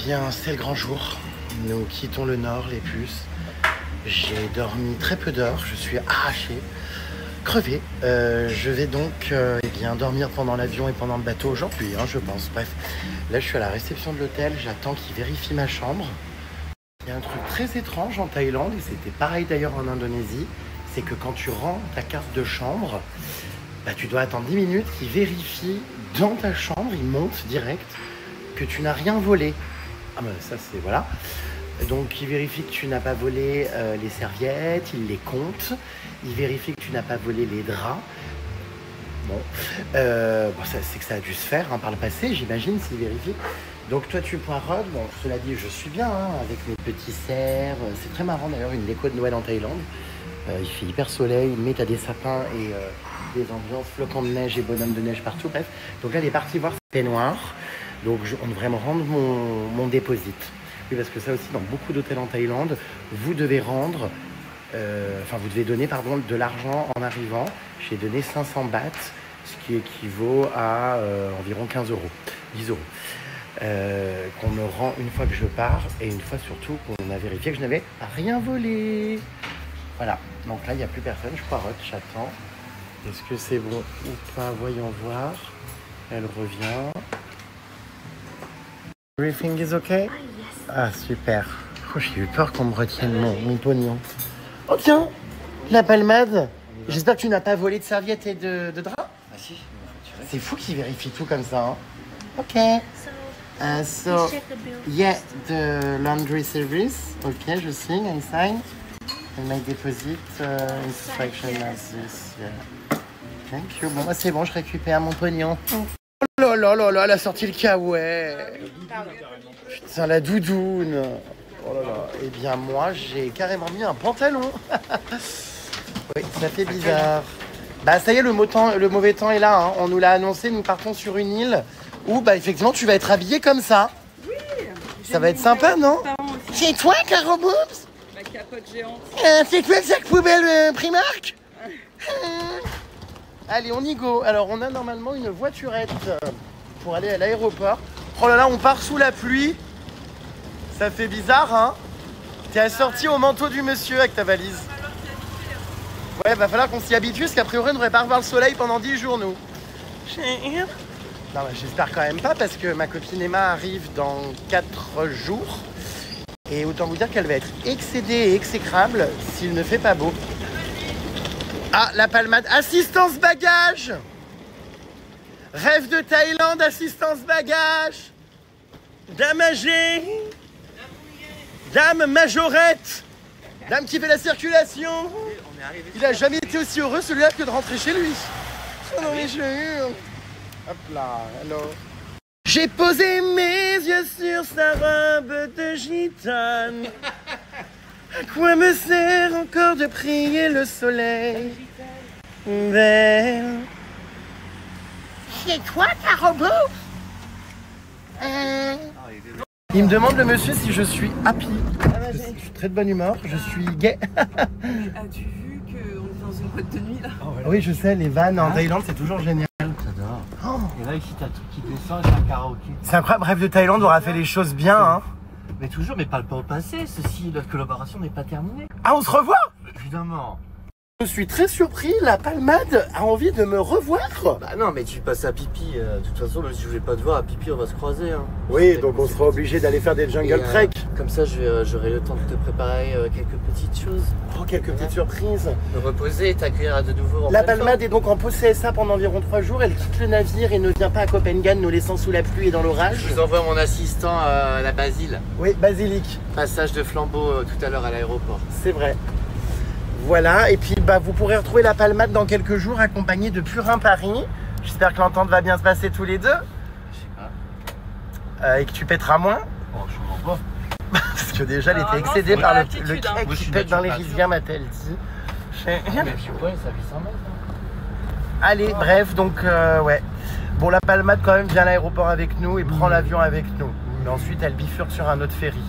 bien, c'est le grand jour. Nous quittons le nord, les puces. J'ai dormi très peu d'heures, je suis arraché, crevé. Je vais donc dormir pendant l'avion et pendant le bateau aujourd'hui, je pense. Bref, là je suis à la réception de l'hôtel, j'attends qu'il vérifie ma chambre. Il y a un truc très étrange en Thaïlande, et c'était pareil d'ailleurs en Indonésie, c'est que quand tu rends ta carte de chambre, tu dois attendre 10 minutes qu'il vérifie dans ta chambre, il monte direct, que tu n'as rien volé. Ah ben ça c'est voilà. Donc il vérifie que tu n'as pas volé les serviettes, il les compte, il vérifie que tu n'as pas volé les draps. Bon, ça, c'est que ça a dû se faire par le passé, j'imagine, s'il vérifie. Donc toi tu poireaudes, bon cela dit je suis bien avec mes petits cerfs, c'est très marrant d'ailleurs, une déco de Noël en Thaïlande. Il fait hyper soleil, mais t'as des sapins et des ambiances, flocons de neige et bonhommes de neige partout, bref. Donc là elle est partie voir ses noirs, donc on devrait me rendre mon déposit. Oui, parce que ça aussi, dans beaucoup d'hôtels en Thaïlande, vous devez rendre, vous devez donner, de l'argent en arrivant. J'ai donné 500 bahts, ce qui équivaut à environ 15 euros, 10 euros. Qu'on me rend une fois que je pars et une fois surtout qu'on a vérifié que je n'avais rien volé. Voilà, donc là, il n'y a plus personne, je poireaute, j'attends. Est-ce que c'est bon ou pas? Voyons voir. Elle revient. Everything is okay? Ah, super. Oh, j'ai eu peur qu'on me retienne mon pognon. Oh, tiens, la palmade. J'espère que tu n'as pas volé de serviettes et de draps. Ah si, c'est fou qu'il vérifie tout comme ça. Ok. So, yeah, the laundry service. Ok, je signe, I sign. And my deposit instruction as this. Yeah. Thank you. Bon, c'est bon, je récupère mon pognon. Oh là là là là, elle a sorti le kawaii. Putain, la doudoune. Oh là là. Eh bien, moi, j'ai carrément mis un pantalon. Oui, ça fait bizarre. Ça y est, le mauvais temps est là. On nous l'a annoncé, nous partons sur une île où, effectivement, tu vas être habillée comme ça. Oui. Ça va être sympa, non? C'est toi, Caro Boobs? Ma capote géante. C'est toi le sac poubelle Primark? Allez, on y go. Alors, on a normalement une voiturette pour aller à l'aéroport. Oh là là, on part sous la pluie. Ça fait bizarre, T'es assorti au manteau du monsieur avec ta valise. Ouais, va falloir qu'on s'y habitue, parce qu'a priori, on ne devrait pas revoir le soleil pendant 10 jours, nous. Non, j'espère quand même pas, parce que ma copine Emma arrive dans 4 jours. Et autant vous dire qu'elle va être excédée et exécrable s'il ne fait pas beau. Ah, la palmade. Assistance bagage. Rêve de Thaïlande, assistance bagage. Dame âgée. Dame majorette. Dame qui fait la circulation. Il a jamais été aussi heureux celui-là que de rentrer chez lui. Oh non mais je hurle. Hop là, alors. J'ai posé mes yeux sur sa robe de gitane. À quoi me sert encore de prier le soleil? Belle. C'est toi, Caro Boobs? Il me demande, le monsieur, si je suis happy. Je suis très de bonne humeur, je suis gay. As-tu vu qu'on est dans une boîte de nuit là? Oui, je sais, les vannes en Thaïlande, c'est toujours génial. J'adore. Oh. Et là, ici, t'as un truc qui descend, c'est un karaoké. C'est incroyable, Bref de Thaïlande aura fait les choses bien. Mais toujours, mais pas le passé. Ceci, notre collaboration n'est pas terminée. Ah, on se revoit? Évidemment. Je suis très surpris, la palmade a envie de me revoir. Bah non, mais tu passes à pipi. De toute façon, même si je voulais pas te voir, à pipi, on va se croiser. Oui, donc on sera obligé d'aller faire des jungle trek. Comme ça, j'aurai le temps de te préparer quelques petites choses. Oh, quelques petites surprises. Me reposer et t'accueillir de nouveau. La palmade est donc en pause CSA pendant environ 3 jours. Elle quitte le navire et ne vient pas à Copenhague, nous laissant sous la pluie et dans l'orage. Je vous envoie mon assistant à la Basile. Oui, basilic. Passage de flambeau tout à l'heure à l'aéroport. C'est vrai. Voilà, et puis vous pourrez retrouver la palmade dans quelques jours accompagnée de Purin Paris. J'espère que l'entente va bien se passer tous les deux. Je sais pas. Et que tu pèteras moins. Oh, je m'en vois. Parce que déjà, elle était excédée par le cake Moi, qui pète dans les rizières, m'a-t-elle dit. Mais je suis pas, ça vit 100 mètres. Allez, bref, donc ouais. Bon, la palmade quand même vient à l'aéroport avec nous et prend l'avion avec nous. Mais ensuite, elle bifurque sur un autre ferry.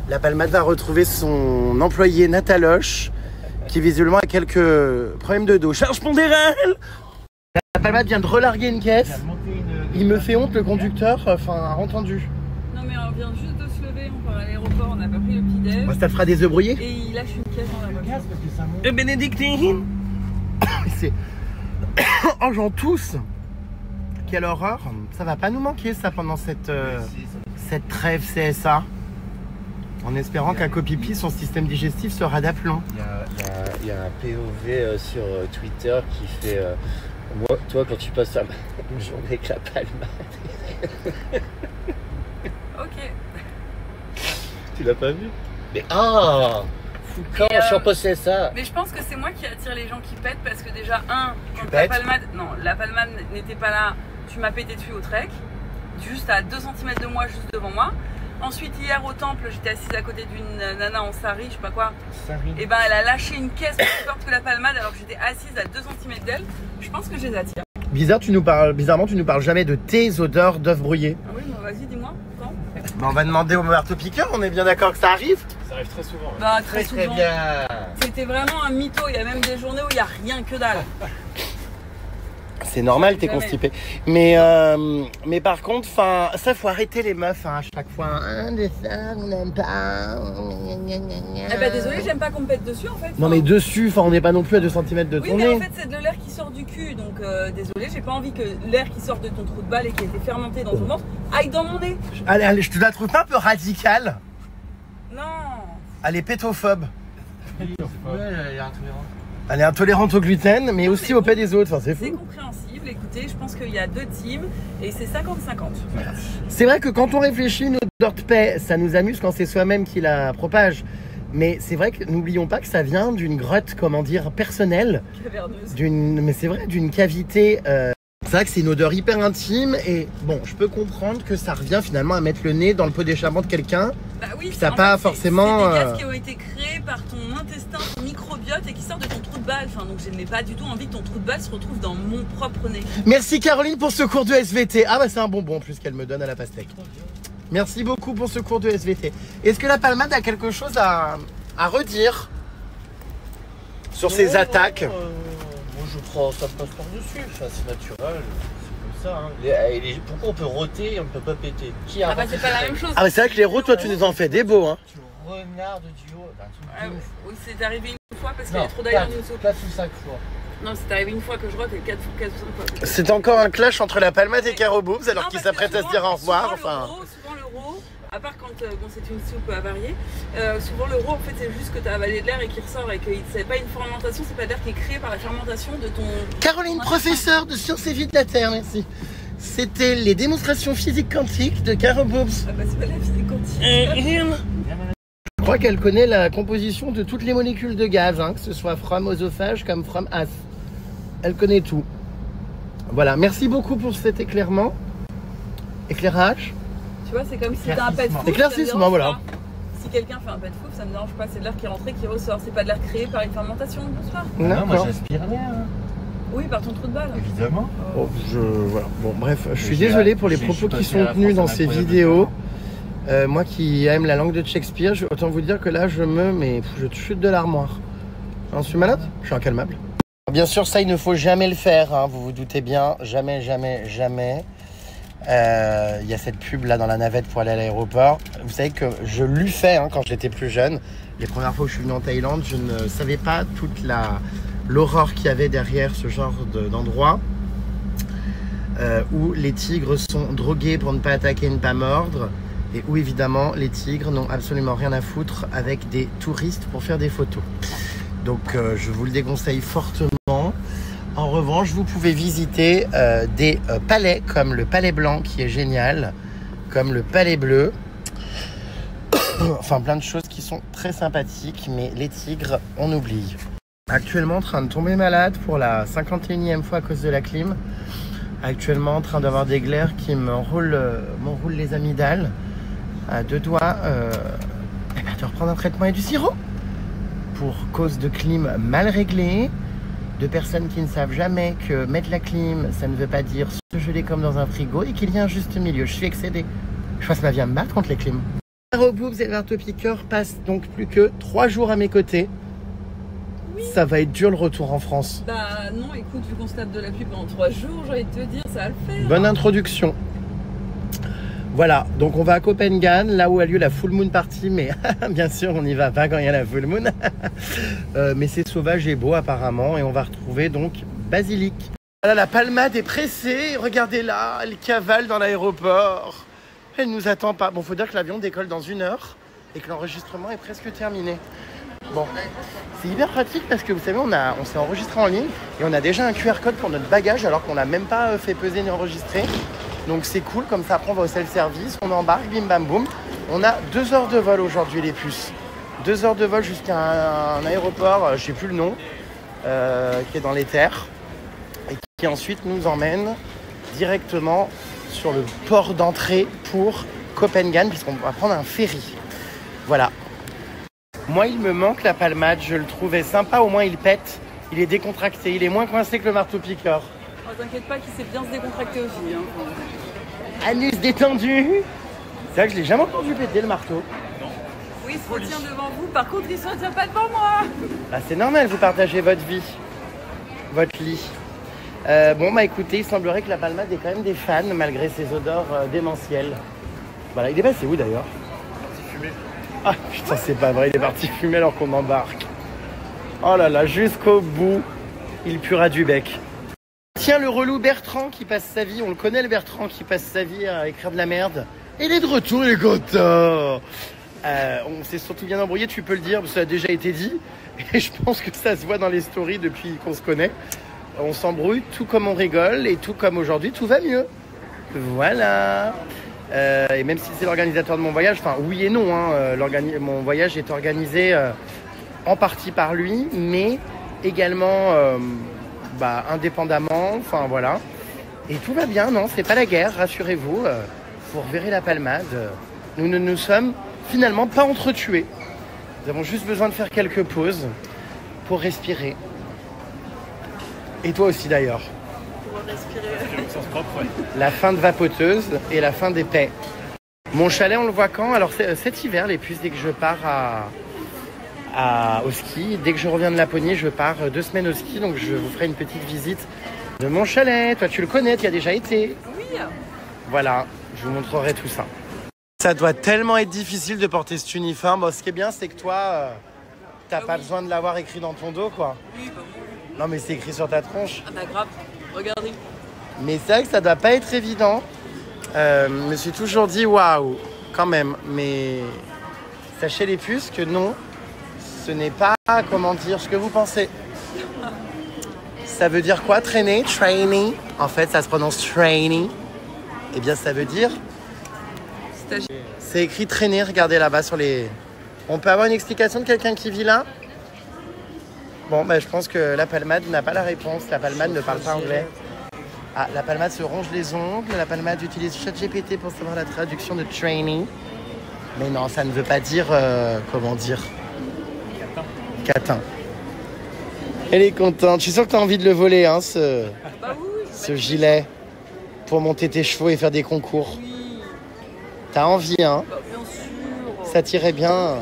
La palmade va retrouver son employé Nataloche, qui visiblement a quelques problèmes de dos. Charge pondérale. La palmade vient de relarguer une caisse. Il me fait honte, le conducteur, a entendu. Non mais mais on vient juste de se lever, on part à l'aéroport, on n'a pas pris le petit-déj. Bah, ça te fera des œufs brouillés. Et il lâche une caisse dans la voiture. Et Bénédictine. C'est... Oh, j'en tousse. Quelle horreur. Ça va pas nous manquer ça pendant cette trêve CSA. En espérant qu'à Copipi, son système digestif sera d'aplomb. Il y a un POV sur Twitter qui fait moi, toi quand tu passes une journée avec la palmade. Ok. Tu l'as pas vu? Mais ah, Foucault, je suis en possède ça. Mais je pense que c'est moi qui attire les gens qui pètent parce que déjà, quand pètes la palmade n'était pas là, tu m'as pété dessus au trek, juste à 2 cm de moi, juste devant moi. Ensuite, hier au temple, j'étais assise à côté d'une nana en sari, je sais pas quoi. Et ben, elle a lâché une caisse plus forte que la palmade alors que j'étais assise à 2 cm d'elle. Je pense que je les attire. Bizarrement, tu nous parles jamais de tes odeurs d'œufs brouillés. Ah oui, mais vas-y, dis-moi, quand On va demander au marteau-piqueur, on est bien d'accord que ça arrive? Ça arrive très souvent. Hein. Bah, très souvent. bien. C'était vraiment un mytho, il y a même des journées où il n'y a rien que dalle. C'est normal, t'es Jamais. constipé. Mais par contre, ça faut arrêter les meufs à chaque fois. Des ça, on n'aime pas. Eh ben désolé, j'aime pas qu'on me pète dessus en fait. Non mais dessus, on n'est pas non plus à 2 cm de Oui, ton mais nez. en fait, c'est de l'air qui sort du cul, donc désolé, j'ai pas envie que l'air qui sort de ton trou de balle et qui a été fermenté dans ton ventre aille dans mon nez. Allez, je te la trouve pas un peu radicale. Non. Elle est pétophobe. Ouais, elle est intolérante. Elle est intolérante au gluten, mais aussi au paix des autres. Enfin, c'est C'est fou. compréhensible, écoutez, je pense qu'il y a 2 teams et c'est 50-50. C'est vrai que quand on réfléchit, une odeur de paix, ça nous amuse quand c'est soi-même qui la propage. Mais c'est vrai que n'oublions pas que ça vient d'une grotte, comment dire, personnelle. Caverneuse. Mais c'est vrai, d'une cavité. C'est vrai que c'est une odeur hyper intime et bon, je peux comprendre que ça revient finalement à mettre le nez dans le pot d'échappement de quelqu'un. Bah oui, Puis t'as pas forcément, C'est des gaz qui ont été créés par ton intestin, ton microbiote et qui sortent de ton trou de balle. Enfin, donc je n'ai pas du tout envie que ton trou de balle se retrouve dans mon propre nez. Merci Caroline pour ce cours de SVT. Ah bah c'est un bonbon en plus qu'elle me donne à la pastèque. Merci beaucoup pour ce cours de SVT. Est-ce que la palmade a quelque chose à redire sur ses attaques? Moi je prends, ça passe par-dessus, enfin, c'est naturel, c'est comme ça. Hein. Pourquoi on peut roter et on ne peut pas péter? Qui a Ah bah c'est pas la même chose. Ah bah c'est vrai que les routes, toi tu nous en fais des beaux hein. Tu renardes du haut, un truc de ouf. Oui, c'est arrivé une fois parce qu'il y avait trop d'air dans une soupe. 4 ou 5 fois. Non, c'est arrivé une fois que je rote et 4 ou 5 fois. C'est encore un clash entre la palmade et Caro Boobs alors Non, qu'ils parce que s'apprêtent à se dire au revoir. Enfin. Souvent l'euro, à part quand c'est une soupe avariée, souvent l'euro en fait c'est juste que tu as avalé de l'air et qui ressort et que c'est pas une fermentation, c'est pas d'air qui est créé par la fermentation de ton... Caroline, professeure de sciences et vie de la Terre, merci. C'était les démonstrations physiques quantiques de Caro Boobs. Ah bah c'est pas la physique quantique. Je crois qu'elle connaît la composition de toutes les molécules de gaz, hein, que ce soit from oesophage comme from as. Elle connaît tout. Voilà, merci beaucoup pour cet éclairage. Tu vois, c'est comme si t'as un pet fouf. Éclaircissement, voilà. Si quelqu'un fait un pet fouf, ça me dérange pas, c'est de l'air qui est rentré, qui ressort. C'est pas de l'air créé par une fermentation, bonsoir. Non, moi D'accord. j'aspire l'air. Hein. Oui, par ton trou de balle. Évidemment. Oh, voilà. Bon, bref, je suis désolé pour les propos qui sont tenus dans ces vidéos. Moi qui aime la langue de Shakespeare, autant vous dire que là, je chute de l'armoire. J'en suis malade? Je suis incalmable. Bien sûr, ça, il ne faut jamais le faire, hein, vous vous doutez bien. Jamais, jamais, jamais. Il y a cette pub là dans la navette pour aller à l'aéroport. Vous savez que je l'ai fait quand j'étais plus jeune. Les premières fois que je suis venu en Thaïlande, je ne savais pas toute l'horreur qu'il y avait derrière ce genre d'endroit. Où les tigres sont drogués pour ne pas attaquer et ne pas mordre. Et où évidemment les tigres n'ont absolument rien à foutre avec des touristes pour faire des photos. Donc je vous le déconseille fortement. En revanche, vous pouvez visiter des palais comme le Palais Blanc qui est génial, comme le Palais Bleu. Enfin plein de choses qui sont très sympathiques, mais les tigres, on oublie. Actuellement en train de tomber malade pour la 51e fois à cause de la clim. Actuellement en train d'avoir des glaires qui m'enroulent les amygdales. À 2 doigts de reprendre un traitement et du sirop. Pour cause de clim mal réglée, de personnes qui ne savent jamais que mettre la clim, ça ne veut pas dire se geler comme dans un frigo et qu'il y a un juste milieu. Je suis excédée. Je passe ma vie à me battre contre les clims. Caro Boobs et Marteau-Piqueur passent donc plus que 3 jours à mes côtés. Oui. Ça va être dur le retour en France. Bah non, écoute, vu qu'on se tape de la pluie pendant 3 jours, j'ai envie de te dire, ça va le faire. Bonne introduction. Voilà, donc on va à Copenhague, là où a lieu la Full Moon Party, mais bien sûr on n'y va pas quand il y a la Full Moon. Mais c'est sauvage et beau apparemment, et on va retrouver donc Basilic. Voilà, la palmade est pressée, regardez là, elle cavale dans l'aéroport. Elle nous attend pas. Bon, faut dire que l'avion décolle dans 1 heure et que l'enregistrement est presque terminé. Bon, c'est hyper pratique parce que vous savez, on s'est enregistré en ligne et on a déjà un QR code pour notre bagage alors qu'on n'a même pas fait peser ni enregistrer. Donc c'est cool, comme ça après on va au self-service, on embarque, bim bam boum. On a 2 heures de vol aujourd'hui les puces. 2 heures de vol jusqu'à un aéroport, je sais plus le nom, qui est dans les terres. Et qui ensuite nous emmène directement sur le port d'entrée pour Copenhague, puisqu'on va prendre un ferry. Voilà. Moi, il me manque la palmade, je le trouvais sympa, au moins il pète, il est décontracté, il est moins coincé que le marteau-piqueur. Oh, t'inquiète pas qu'il sait bien se décontracter aussi. Hein. Anus détendu. C'est vrai que je l'ai jamais entendu péter le marteau. Oui, il se retient devant vous, par contre il se retient pas devant moi. Bah, c'est normal, vous partagez votre vie, votre lit. Bon, bah écoutez, il semblerait que la palmade ait quand même des fans, malgré ses odeurs démentielles. Voilà, il est passé où d'ailleurs? Ah putain, c'est pas vrai, il est parti fumer alors qu'on embarque. Oh là là, jusqu'au bout, il puera du bec. Tiens, le relou Bertrand qui passe sa vie, on le connaît le Bertrand qui passe sa vie à écrire de la merde. Il est de retour, il est content. On s'est surtout bien embrouillé, tu peux le dire, parce que ça a déjà été dit. Et je pense que ça se voit dans les stories depuis qu'on se connaît. On s'embrouille, tout comme on rigole, et tout comme aujourd'hui, tout va mieux. Voilà. Et même si c'est l'organisateur de mon voyage, enfin oui et non, hein, mon voyage est organisé en partie par lui, mais également indépendamment, enfin voilà. Et tout va bien, non, c'est pas la guerre, rassurez-vous, vous reverrez la palmade. Nous ne nous sommes finalement pas entretués. Nous avons juste besoin de faire quelques pauses pour respirer. Et toi aussi d'ailleurs. Pour respirer. La fin de vapoteuse et la fin des paix. Mon chalet, on le voit quand? Alors cet hiver, les puces, dès que je pars au ski, dès que je reviens de Laponie, je pars 2 semaines au ski, donc je vous ferai une petite visite de mon chalet. Toi, tu le connais, tu y as déjà été? Oui. Voilà, je vous montrerai tout ça. Ça doit tellement être difficile de porter cet uniforme. Bon, ce qui est bien, c'est que toi, t'as pas besoin de l'avoir écrit dans ton dos, quoi. Oui, bah oui. Non, mais c'est écrit sur ta tronche. Ah bah grave, regardez. Mais c'est vrai que ça doit pas être évident. Je me suis toujours dit waouh, quand même. Mais sachez les puces que non, ce n'est pas, comment dire, ce que vous pensez. Ça veut dire quoi, traîner? Training. En fait, ça se prononce training. Eh bien, ça veut dire... C'est écrit traîner, regardez là-bas sur les... On peut avoir une explication de quelqu'un qui vit là? Bon, bah, je pense que la palmade n'a pas la réponse. La palmade ne parle pas anglais. Ah, la palmade se ronge les ongles. La palmade utilise ChatGPT pour savoir la traduction de training. Mais non, ça ne veut pas dire... comment dire? Catin. Elle est contente. Je suis sûr que tu as envie de le voler, hein, ce gilet. Pour monter tes chevaux et faire des concours. Oui. T'as envie, hein? Bah, bien sûr. Ça t'irait bien.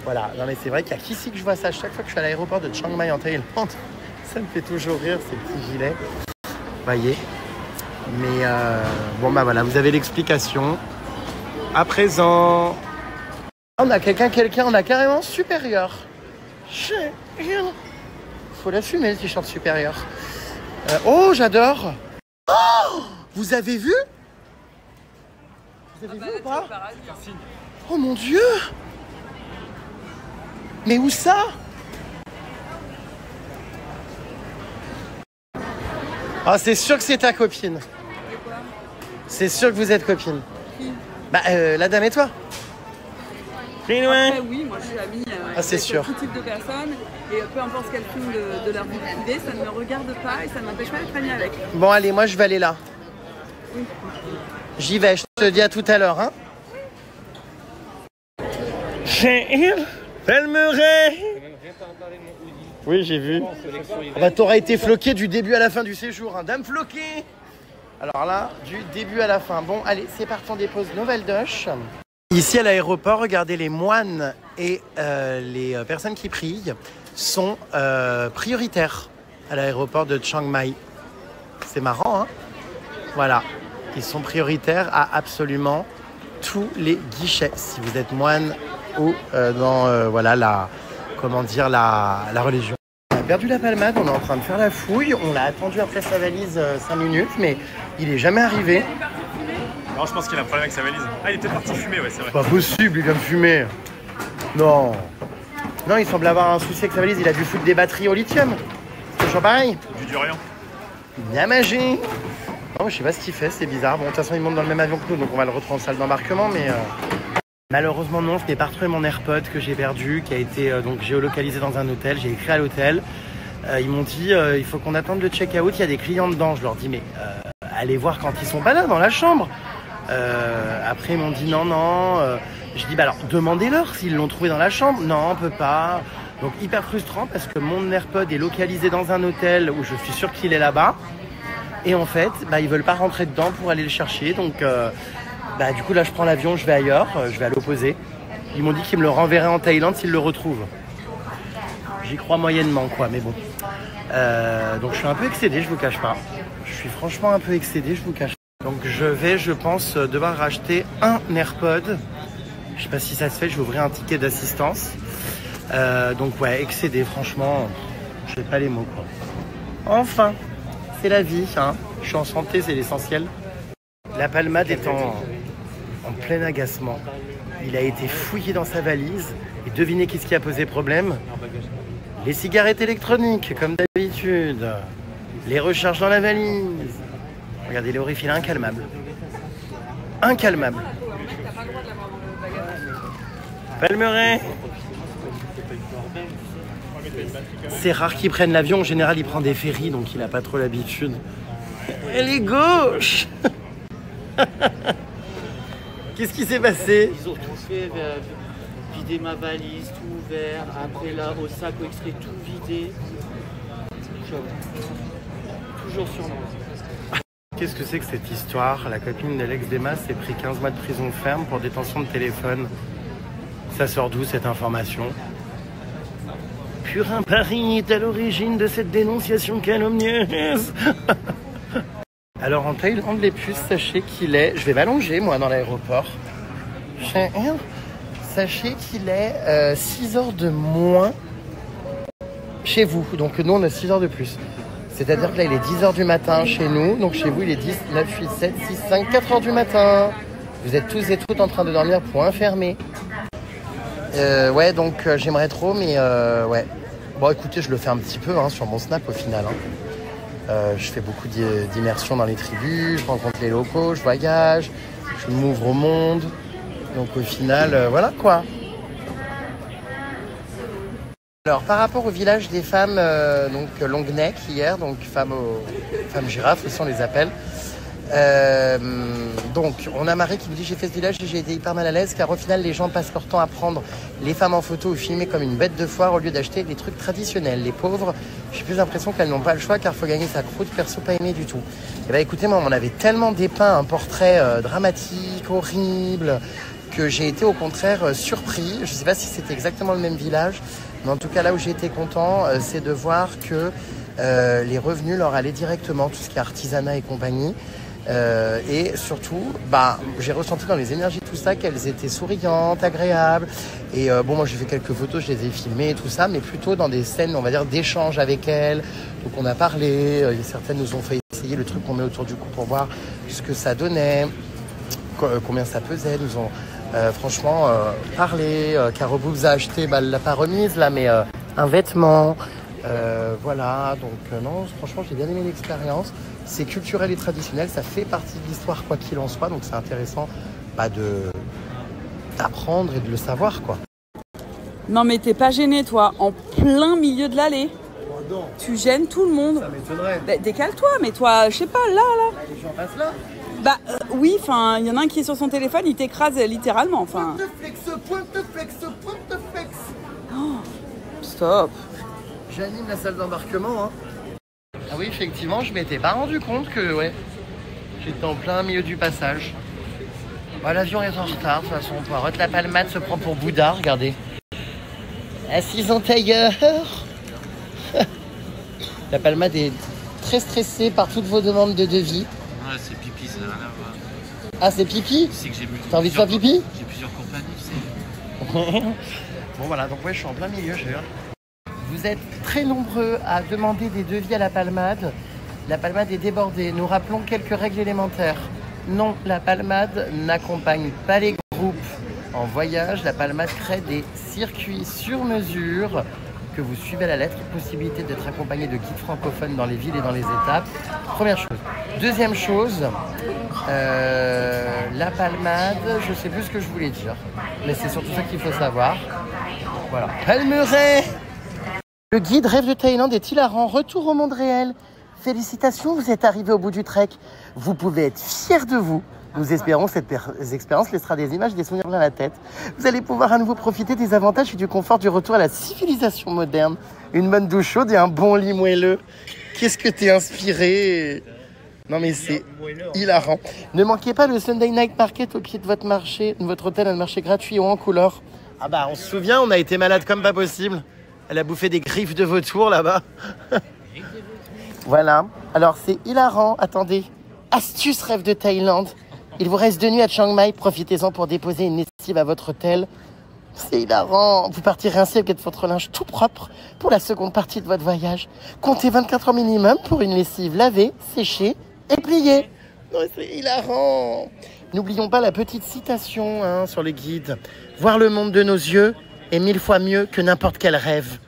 Voilà, non mais c'est vrai qu'il y a qu'ici que je vois ça. Chaque fois que je suis à l'aéroport de Chiang Mai en Thaïlande, ça me fait toujours rire ces petits gilets. Voyez. Mais bon bah voilà, vous avez l'explication. À présent, on a on a carrément supérieur. Faut l'assumer le t-shirt supérieur. Oh, j'adore. Oh, vous avez vu? Vous avez vu ou pas? Oh mon Dieu! Mais où ça? Ah, c'est sûr que c'est ta copine. C'est sûr que vous êtes copine. Qui? Bah, la dame et toi. Après, oui, moi je suis amie c'est avec sûr. tout type de personnes. Et peu importe ce qu'elles font de leur vie privée, ça ne me regarde pas et ça ne m'empêche pas d'être amie avec. Bon, allez, moi je vais aller là. Oui. J'y vais, je te dis à tout à l'heure, hein. Oui, j'ai vu. Ah bah, t'auras été floqué du début à la fin du séjour, hein. Dame floquée. Alors là, du début à la fin. Bon, allez, c'est parti, on dépose nos valdoches. Ici à l'aéroport, regardez, les moines et les personnes qui prient sont prioritaires à l'aéroport de Chiang Mai. C'est marrant, hein? Voilà. Ils sont prioritaires à absolument tous les guichets. Si vous êtes moine ou dans voilà, la religion. On a perdu la palmade, on est en train de faire la fouille. On l'a attendu après sa valise 5 minutes, mais il est jamais arrivé. Non, je pense qu'il a un problème avec sa valise. Ah, il est peut-être parti fumer, ouais, c'est vrai. Pas possible, il vient de fumer. Non. Non, il semble avoir un souci avec sa valise. Il a dû foutre des batteries au lithium. C'est toujours pareil. Du rien. Bien magie. Non, je sais pas ce qu'il fait, c'est bizarre. Bon, de toute façon, il monte dans le même avion que nous, donc on va le retrouver en salle d'embarquement, mais malheureusement non, je n'ai pas retrouvé mon AirPod que j'ai perdu, qui a été donc géolocalisé dans un hôtel. J'ai écrit à l'hôtel. Ils m'ont dit il faut qu'on attende le check-out, il y a des clients dedans. Je leur dis mais allez voir quand ils sont pas là dans la chambre. Après ils m'ont dit non. Je dis bah alors demandez-leur s'ils l'ont trouvé dans la chambre. Non, on peut pas. Donc hyper frustrant parce que mon AirPod est localisé dans un hôtel où je suis sûr qu'il est là-bas. Et en fait, ils veulent pas rentrer dedans pour aller le chercher. Donc du coup là je prends l'avion, je vais ailleurs, je vais à l'opposé. Ils m'ont dit qu'ils me le renverraient en Thaïlande s'ils le retrouvent. J'y crois moyennement quoi, mais bon. Donc je suis un peu excédé, je vous cache pas. Je suis franchement un peu excédé, je vous cache pas. Donc je vais, je pense, devoir racheter un AirPod. Je sais pas si ça se fait, je vais ouvrir un ticket d'assistance. Donc ouais, excédé, franchement, je sais pas les mots quoi. Enfin, c'est la vie, hein. Je suis en santé, c'est l'essentiel. La palmade est en plein agacement. Il a été fouillé dans sa valise. Et devinez qu'est-ce qui a posé problème? Les cigarettes électroniques, comme d'habitude. Les recharges dans la valise. Regardez, Léorie, il est incalmable. Incalmable. Palmeret. C'est rare qu'il prenne l'avion. En général, il prend des ferries, donc il n'a pas trop l'habitude. Elle est gauche. Qu'est-ce qui s'est passé? Ils ont tout fait, vider ma valise, tout ouvert. Après là, au sac, au extrait, tout vidé. Toujours sur moi. Qu'est-ce que c'est que cette histoire? La copine d'Alex Demas s'est pris 15 mois de prison ferme pour détention de téléphone. Ça sort d'où cette information? Purin Paris est à l'origine de cette dénonciation calomnieuse. Alors en Thaïlande, les puces, sachez qu'il est... Je vais m'allonger moi dans l'aéroport. Sachez qu'il est 6 heures de moins chez vous. Donc nous on a 6 heures de plus. C'est-à-dire que là il est 10 heures du matin chez nous. Donc chez vous il est 10, 9, 8, 7, 6, 5, 4 heures du matin. Vous êtes tous et toutes en train de dormir, point fermé. Ouais, donc j'aimerais trop, mais ouais. Bon, écoutez, je le fais un petit peu sur mon Snap au final. Je fais beaucoup d'immersion dans les tribus, je rencontre les locaux, je voyage, je m'ouvre au monde. Donc au final, voilà quoi. Alors par rapport au village des femmes, donc long neck hier, donc femmes girafes aussi on les appelle. Donc on a Marie qui me dit j'ai fait ce village et j'ai été hyper mal à l'aise car au final les gens passent leur temps à prendre les femmes en photo ou filmer comme une bête de foire au lieu d'acheter des trucs traditionnels. Les pauvres, j'ai plus l'impression qu'elles n'ont pas le choix car faut gagner sa croûte, perso pas aimé du tout. Et écoutez, moi on m'en avait tellement dépeint un portrait dramatique, horrible, que j'ai été au contraire surpris. Je sais pas si c'était exactement le même village, mais en tout cas là où j'ai été content, c'est de voir que les revenus leur allaient directement, tout ce qui est artisanat et compagnie. Et surtout, j'ai ressenti dans les énergies tout ça qu'elles étaient souriantes, agréables. Et bon, moi j'ai fait quelques photos, je les ai filmées et tout ça, mais plutôt dans des scènes, on va dire, d'échange avec elles. Donc on a parlé, certaines nous ont fait essayer le truc qu'on met autour du cou pour voir ce que ça donnait, combien ça pesait. Nous ont franchement parlé. Caro vous a acheté, elle l'a pas remise là, mais un vêtement. Voilà, donc non, franchement j'ai bien aimé l'expérience. C'est culturel et traditionnel, ça fait partie de l'histoire quoi qu'il en soit, donc c'est intéressant d'apprendre et de le savoir quoi. Non mais t'es pas gêné toi, en plein milieu de l'allée. Oh non. Tu gênes tout le monde. Ça m'étonnerait. Décale-toi, mais toi, je sais pas, là. Les gens passent là. Oui, enfin, il y en a un qui est sur son téléphone, il t'écrase littéralement, enfin. Pointe de flex. Oh, stop. J'anime la salle d'embarquement, hein. Ah oui, effectivement, je m'étais pas rendu compte que, j'étais en plein milieu du passage. L'avion est en retard, de toute façon. Poirotte, la palmade se prend pour Bouddha, regardez. Assise en tailleur. La palmade est très stressée par toutes vos demandes de devis. Ouais, c'est pipi, ça n'a rien à voir. Ah, c'est pipi? T'as envie de faire pipi? J'ai plusieurs compagnies, tu sais. Bon voilà, donc ouais, je suis en plein milieu, je jure. Vous êtes très nombreux à demander des devis à la Palmade. La Palmade est débordée. Nous rappelons quelques règles élémentaires. Non, la Palmade n'accompagne pas les groupes en voyage. La Palmade crée des circuits sur mesure que vous suivez à la lettre. Possibilité d'être accompagné de guides francophones dans les villes et dans les étapes. Première chose. Deuxième chose, la Palmade, je sais plus ce que je voulais dire, mais c'est surtout ça qu'il faut savoir. Voilà. Palmeraie. Le guide Rêve de Thaïlande est hilarant. Retour au monde réel. Félicitations, vous êtes arrivé au bout du trek. Vous pouvez être fiers de vous. Nous espérons que cette expérience laissera des images et des souvenirs dans la tête. Vous allez pouvoir à nouveau profiter des avantages et du confort du retour à la civilisation moderne. Une bonne douche chaude et un bon lit moelleux. Qu'est-ce que t'es inspiré? Non mais c'est hilarant. Ne manquez pas le Sunday Night Market au pied de votre marché, de votre hôtel, un marché gratuit ou en couleur. Ah bah on se souvient, on a été malade comme pas possible. Elle a bouffé des griffes de vautour là-bas. Voilà. Alors c'est hilarant. Attendez. Astuce Rêve de Thaïlande. Il vous reste 2 nuits à Chiang Mai. Profitez-en pour déposer une lessive à votre hôtel. C'est hilarant. Vous partirez ainsi avec votre linge tout propre pour la seconde partie de votre voyage. Comptez 24 heures minimum pour une lessive lavée, séchée et pliée. Non, c'est hilarant. N'oublions pas la petite citation sur le guide. Voir le monde de nos yeux est 1000 fois mieux que n'importe quel rêve.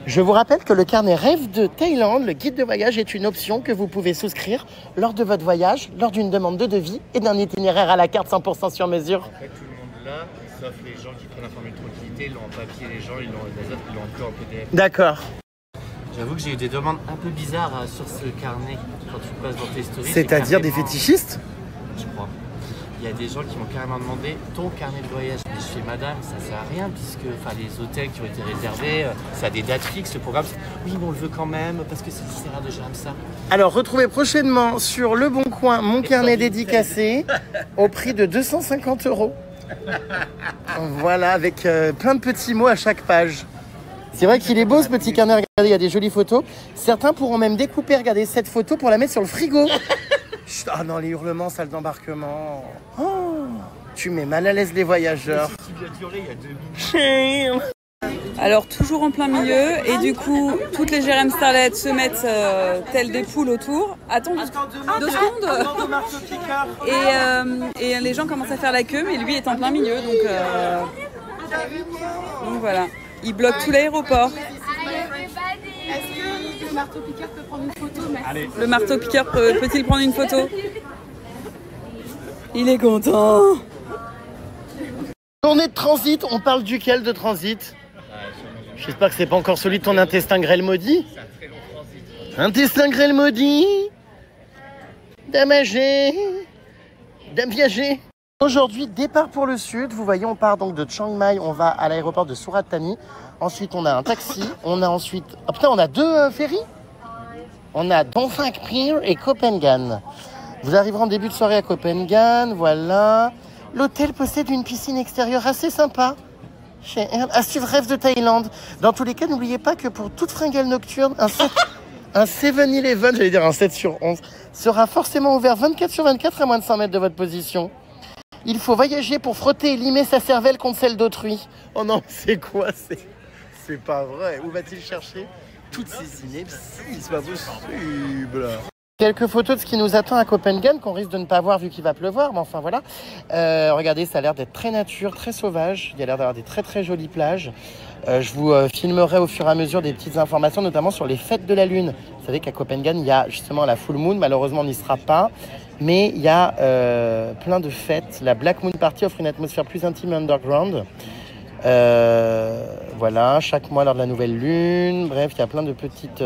Je vous rappelle que le carnet Rêve de Thaïlande, le guide de voyage, est une option que vous pouvez souscrire lors de votre voyage, lors d'une demande de devis et d'un itinéraire à la carte 100% sur mesure. En fait, tout le monde là, sauf les gens qui prennent la formule de tranquillité, ils l'ont en papier, les autres, ils l'ont un peu en PDF. D'accord. J'avoue que j'ai eu des demandes un peu bizarres sur ce carnet quand tu passes dans tes stories. C'est-à-dire des fétichistes? Je crois. Il y a des gens qui m'ont carrément demandé ton carnet de voyage. Mais je fais madame, ça sert à rien puisque les hôtels qui ont été réservés, ça a des dates fixes. Le programme, oui, mais on le veut quand même parce que c'est l'itinéraire de Jaramsa. Alors, retrouvez prochainement sur Le Bon Coin mon carnet dédicacé au prix de 250 €. Voilà, avec plein de petits mots à chaque page. C'est vrai qu'il est beau ce petit carnet. Regardez, il y a des jolies photos. Certains pourront même découper, regardez, cette photo pour la mettre sur le frigo. Ah non, les hurlements, salle d'embarquement. Oh, tu mets mal à l'aise les voyageurs. Alors toujours en plein milieu et du coup toutes les GRM Starlet se mettent telles des poules autour. Attends 2 secondes. Et les gens commencent à faire la queue mais lui est en plein milieu donc voilà. Il bloque tout l'aéroport. Est-ce que le marteau-piqueur peut prendre une photo? Allez. Le marteau-piqueur peut-il prendre une photo? Il est content. Journée de transit, on parle duquel de transit? J'espère que c'est pas encore celui de ton intestin grêle maudit. Intestin grêle maudit, damagé, viager. Aujourd'hui, départ pour le sud. Vous voyez, on part donc de Chiang Mai, on va à l'aéroport de Surat Thani. Ensuite, on a un taxi. On a ensuite... Oh putain, on a 2 ferries. On a Don Phac Pier et Copenhagen. Vous arriverez en début de soirée à Copenhagen, voilà. L'hôtel possède une piscine extérieure assez sympa. À suivre Rêve de Thaïlande. Dans tous les cas, n'oubliez pas que pour toute fringale nocturne, un 7-Eleven, j'allais dire un 7 sur 11, sera forcément ouvert 24 sur 24 à moins de 100 mètres de votre position. Il faut voyager pour frotter et limer sa cervelle contre celle d'autrui. Oh non, c'est quoi? C'est pas vrai. Où va-t-il chercher toutes ces synapses? C'est pas possible. Quelques photos de ce qui nous attend à Copenhagen, qu'on risque de ne pas voir vu qu'il va pleuvoir, mais enfin voilà. Regardez, ça a l'air d'être très nature, très sauvage. Il y a l'air d'avoir des très très jolies plages. Je vous filmerai au fur et à mesure des petites informations, notamment sur les fêtes de la Lune. Vous savez qu'à Copenhagen, il y a justement la Full Moon. Malheureusement, on n'y sera pas. Mais il y a plein de fêtes. La Black Moon Party offre une atmosphère plus intime et underground. Voilà, chaque mois lors de la nouvelle lune. Bref, il y a plein de petites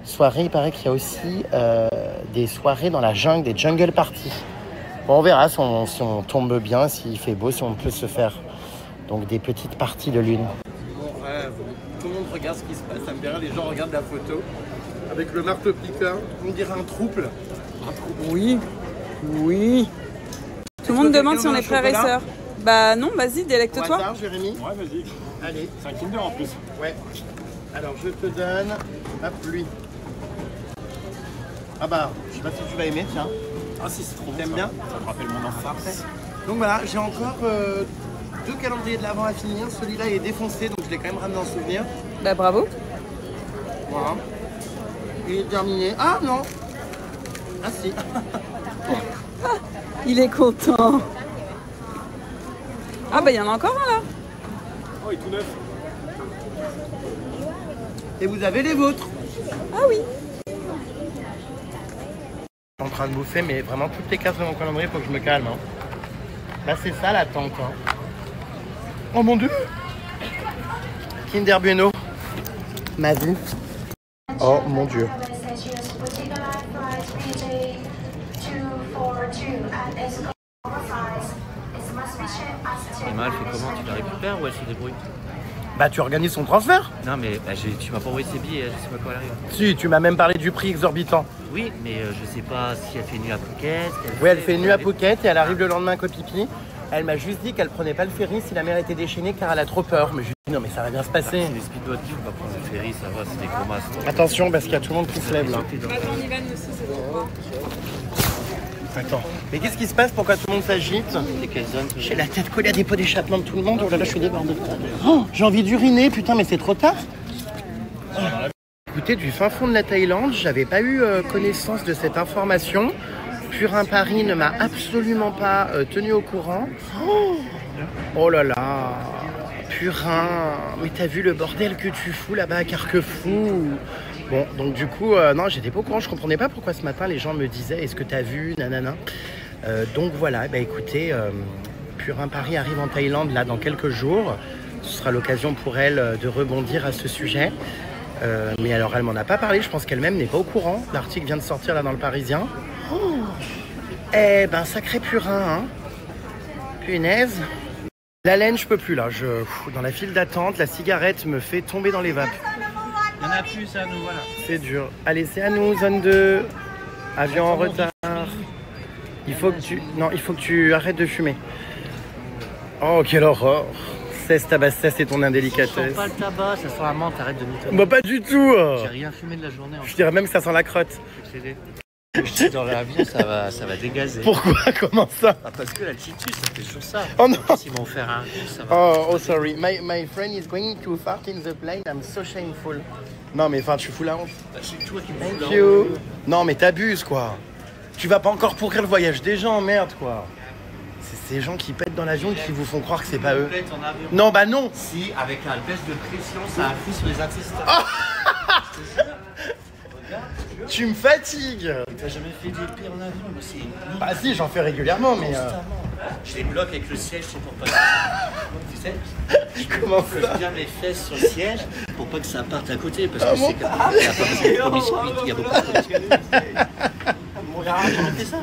soirées. Il paraît qu'il y a aussi des soirées dans la jungle, des jungle parties. Bon, on verra si on tombe bien, s'il fait beau, si on peut se faire donc des petites parties de lune. Mon rêve, tout le monde regarde ce qui se passe. Ça me fait rire, les gens regardent la photo avec le marteau-piqueur. On dirait un trouble. Oui. Oui. Tout le monde demande si on est frères et sœurs. Bah non, vas-y, délecte-toi. Hasard, Jérémy. Ouais, vas-y. Allez. C'est un Kinder en plus. Ouais. Alors, je te donne... Hop, lui. Ah bah, je sais pas si tu vas aimer, tiens. Ah si, c'est trop bon. T'aimes bien? Ça me rappelle mon enfance. Donc voilà, j'ai encore 2 calendriers de l'Avent à finir. Celui-là est défoncé, donc je l'ai quand même ramené en souvenir. Bah bravo. Voilà. Il est terminé. Ah non. Ah si. Il est content. Ah bah il y en a encore un là. Oh, il est tout neuf. Et vous avez les vôtres. Ah oui. Je suis en train de bouffer, mais vraiment toutes les cases de mon calendrier, faut que je me calme. Hein. Là, c'est ça l'attente. Hein. Oh mon Dieu! Kinder Bueno. Ma vie. Oh mon Dieu. Emma, elle fait comment? Tu la récupères ou elle se débrouille? Bah, tu organises son transfert? Non, mais tu m'as pas envoyé ses billets, je sais pas quoi elle arrive. Si, tu m'as même parlé du prix exorbitant. Oui, mais je sais pas si elle fait nuit à Phuket. Oui, elle fait nuit à Phuket et elle arrive le lendemain qu'au pipi. Elle m'a juste dit qu'elle prenait pas le ferry si la mer était déchaînée car elle a trop peur. Mais je lui ai dit non mais ça va bien se passer. C'est des speedboats, tu vas prendre le ferry, ça va, c'est des gros masses. Attention parce qu'il y a tout le monde qui se lève là. Attends, Ivan aussi, c'est bon. Attends, mais qu'est-ce qui se passe? Pourquoi tout le monde s'agite? J'ai la tête collée à des pots d'échappement de tout le monde. Oh là là, je suis débordée. Oh, j'ai envie d'uriner, putain, mais c'est trop tard. Oh. Écoutez, du fin fond de la Thaïlande, j'avais pas eu connaissance de cette information. Purin Paris ne m'a absolument pas tenu au courant. Oh là là, Purin, mais t'as vu le bordel que tu fous là-bas à Carquefou? Bon, donc du coup, non, j'étais pas au courant, je comprenais pas pourquoi ce matin les gens me disaient est-ce que t'as vu, nanana. Donc voilà, bah écoutez, Purin Paris arrive en Thaïlande là dans quelques jours. Ce sera l'occasion pour elle de rebondir à ce sujet. Mais alors elle m'en a pas parlé, je pense qu'elle-même n'est pas au courant. L'article vient de sortir là dans le Parisien. Oh, eh ben sacré Purin, hein. Punaise. La laine, je peux plus là. Dans la file d'attente, la cigarette me fait tomber dans les vapes. Il y en a plus, c'est à nous, voilà. C'est dur. Allez, c'est à nous, zone 2. Avion en retard. Il faut que tu arrêtes de fumer. Oh, quelle horreur. Cesse ta bassesse et ton indélicatesse. Ça sent pas le tabac, ça sent la menthe, arrête de nous. Bah pas du tout. J'ai rien fumé de la journée. Je dirais même que ça sent la crotte. Dans l'avion, ça va dégazer. Pourquoi? Comment ça? Ah, parce que l'altitude, ça fait toujours ça. Oh non. S'ils vont faire un coup, ça va. Oh, sorry. My friend is going to fart in the plane. I'm so shameful. Non, mais enfin, tu fous la honte. Bah, c'est toi qui me Thank you. Non, mais t'abuses, quoi. Tu vas pas encore pourrir le voyage des gens, merde, quoi. C'est ces gens qui pètent dans l'avion qui vous font croire que c'est pas eux. Non, bah non. Si, avec la baisse de pression, ça influe sur les intestins. Tu me fatigues. T'as jamais fait des pires en avion, mais c'est... Bah si, j'en fais régulièrement, mais... Je les bloque avec le siège, c'est pour pas que... Tu sais, Comment je pose ça? bien mes fesses sur le siège pour pas que ça parte à côté, parce que c'est qu'il y a pas beaucoup de promiscuité, il y a beaucoup de promiscuité. Mon gars, j'en ai fait ça.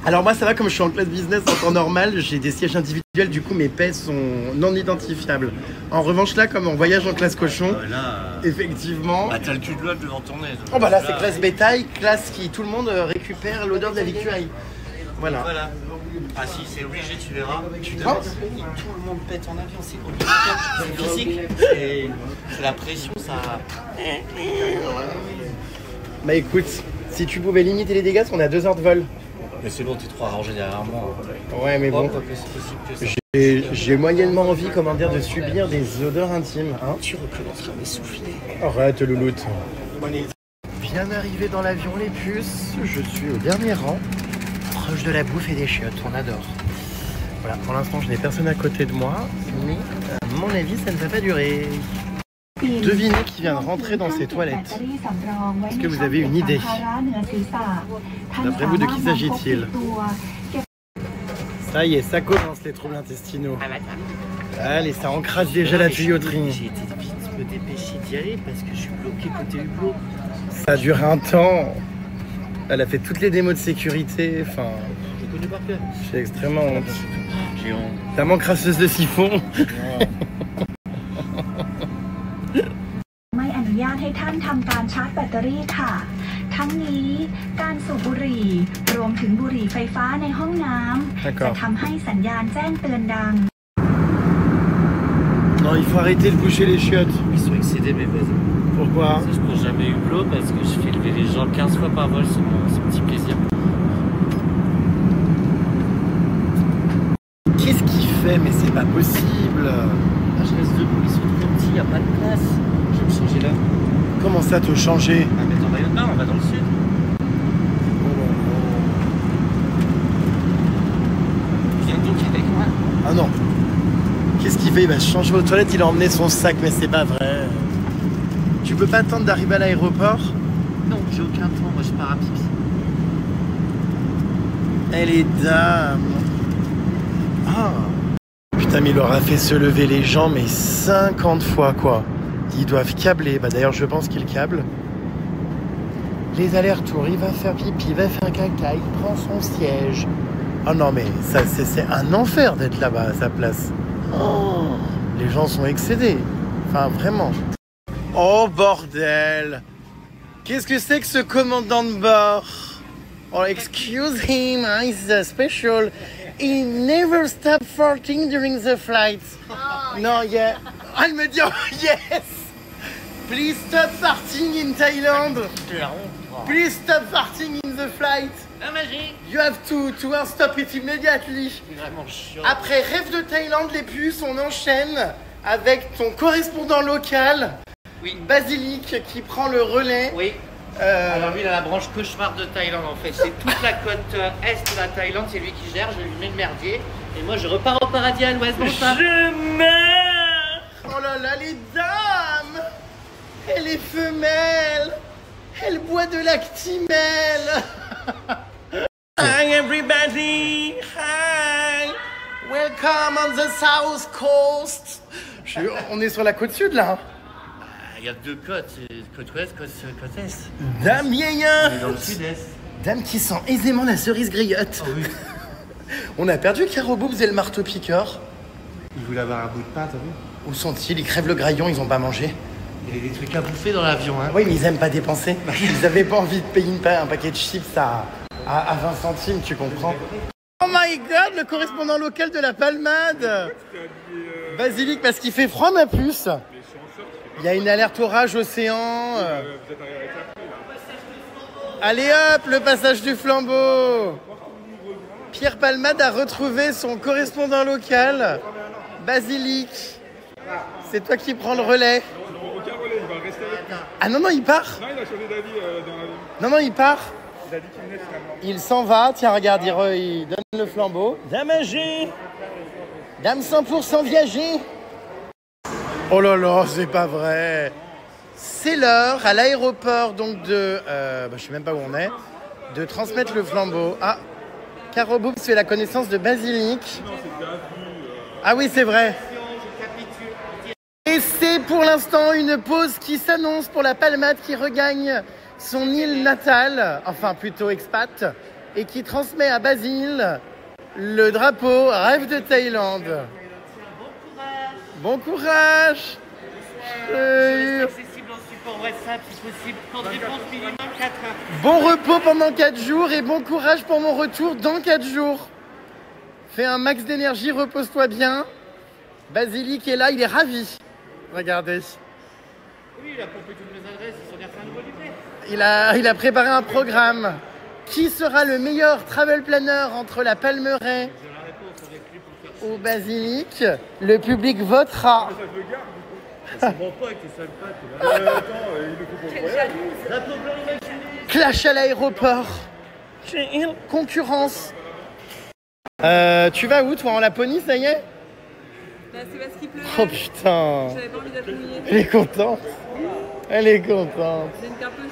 Alors moi ça va, comme je suis en classe business en temps normal, j'ai des sièges individuels, du coup mes pèses sont non identifiables. En revanche là, comme on voyage en classe cochon, effectivement... Bah t'as le cul de l'autre devant ton nez. Oh bah là c'est classe bétail, classe qui tout le monde récupère l'odeur de la victuaille. Voilà. Voilà. Ah si, c'est obligé, tu verras. Tu penses? Tout le monde pète en avion, c'est obligatoire. C'est physique. C'est la pression, ça... Bah écoute, si tu pouvais limiter les dégâts, on a 2 heures de vol. Mais c'est bon, t'es trop arrangé derrière moi. Ouais mais bon, j'ai moyennement envie, comment dire, de subir des odeurs intimes. Hein, tu recommenceras à m'essouffler. Arrête louloute. Bien arrivé dans l'avion les puces, je suis au dernier rang, proche de la bouffe et des chiottes, on adore. Voilà, pour l'instant je n'ai personne à côté de moi, mais à mon avis ça ne va pas durer. Devinez qui vient de rentrer dans ces toilettes. Est-ce que vous avez une idée? D'après vous, de qui s'agit-il? Ça y est, ça commence les troubles intestinaux. Allez, ça encrasse déjà la tuyauterie. J'ai été vite me dépêcher d'y aller parce que je suis bloqué côté hublot. Ça dure un temps. Elle a fait toutes les démos de sécurité. Enfin, J'ai connu par cœur. j'ai extrêmement honte. J'ai honte. Ta main crasseuse de siphon. ไม่อนุญาตให้ท่านทำการชาร์จแบตเตอรี่ค่ะ ทั้งนี้การสูบบุหรี่รวมถึงบุหรี่ไฟฟ้าในห้องน้ำจะทำให้สัญญาณแจ้งเตือนดัง Oh Non, il faut arrêter de boucher les chiottes. Ils sont excédés mes voisins. Pourquoi? Je prends jamais Hublot parce que je fais lever les gens 15 fois par vol, c'est mon petit plaisir. Qu'est-ce qu'il fait? Mais c'est pas possible. Ah, je reste debout, ils sont trop petits, il n'y a pas de place. Je vais me changer là. Comment ça te changer? Ah mais t'en vas là, on va dans le sud. Viens donc avec moi. Ah non. Qu'est-ce qu'il fait? Il va se changer aux toilettes, il a emmené son sac, mais c'est pas vrai. Tu peux pas attendre d'arriver à l'aéroport? Non, j'ai aucun temps, moi je pars à pipi. Elle est dame. Ah. Putain, mais il leur a fait se lever les gens, mais 50 fois quoi. Ils doivent câbler. Bah d'ailleurs, je pense qu'ils câblent. Les allers-retours, il va faire pipi, il va faire caca, il prend son siège. Oh non, mais ça, c'est un enfer d'être là-bas à sa place. Oh, les gens sont excédés. Enfin, vraiment. Oh, bordel. Qu'est-ce que c'est que ce commandant de bord? Oh, excuse him, he's special. He never stopped farting during the flight. Oh, no, yeah. Elle me dit, oh, yes. Please stop farting in Thailand. Please stop farting in the flight. La magie. You have to stop it immediately. C'est vraiment chiant. Après Rêve de Thaïlande, les puces, on enchaîne avec ton correspondant local, Oui. Basilic, qui prend le relais. Oui. Alors lui il a la branche cauchemar de Thaïlande en fait. C'est toute la côte est de la Thaïlande, c'est lui qui gère, je lui mets le merdier. Et moi je repars au paradis à l'ouest. Je meurs. Oh là là, les dames. Elle est femelle. Elle boit de l'actimel. Hi everybody. Hi. Welcome on the south coast. On est sur la côte sud là. Il y a deux côtes, côte ouest, côte est. Dame On est vieillotte. dans le sud-est. Dame qui sent aisément la cerise griotte. Oh oui. On a perdu Caro Boobs et le marteau piqueur. Ils voulaient avoir un bout de pain, t'as vu? Où sont-ils? Ils crèvent le graillon, ils ont pas mangé. Il y avait des trucs à bouffer dans l'avion, hein. Oui, mais ils aiment pas dépenser. Ils avaient pas envie de payer un paquet de chips à 20 centimes, tu comprends? Oh my god, le correspondant local de la Palmade. Basilic, parce qu'il fait froid ma puce. Il y a une alerte orage océan. Allez hop, le passage du flambeau. Pierre Palmade a retrouvé son correspondant local, Basilic. C'est toi qui prends le relais. Non, aucun relais, il va rester avec nous. Ah non, non, il part. Non, il a changé d'avis dans l'avion. Non, non, il part. Il a dit qu'il venait finalement. Il s'en va. Tiens, regarde, il donne le flambeau. Dame âgée. Dame 100% viagée. Oh là là, c'est pas vrai. C'est l'heure à l'aéroport donc de... je sais même pas où on est. De transmettre le flambeau. Ah, Caro Boobs fait la connaissance de Basilic. Ah oui, c'est vrai. Et c'est pour l'instant une pause qui s'annonce pour la Palmade qui regagne son île natale, enfin plutôt expat, et qui transmet à Basile le drapeau Rêve de Thaïlande. Bon courage. Accessible en support WhatsApp si possible. Temps de réponse minimum 4 heures. Bon repos pendant 4 jours et bon courage pour mon retour dans 4 jours. Fais un max d'énergie, repose-toi bien. Basilic est là, il est ravi. Regardez. Oui, il a pompé toutes mes adresses, ils sont bien fait un nouveau livret. Il a préparé un programme. Qui sera le meilleur travel planner entre la Palmeraie ou Basilic? Le public votera. C'est bon pas avec tes sales pattes. Attends, il le faut pour le voyage. Clash à l'aéroport. Concurrence. Tu vas où toi, en Laponie, ça y est? Là, c'est parce qu'il pleuvait. Oh putain. J'avais pas envie d'être mouillée. Elle est contente. Elle est contente. J'ai une capuche.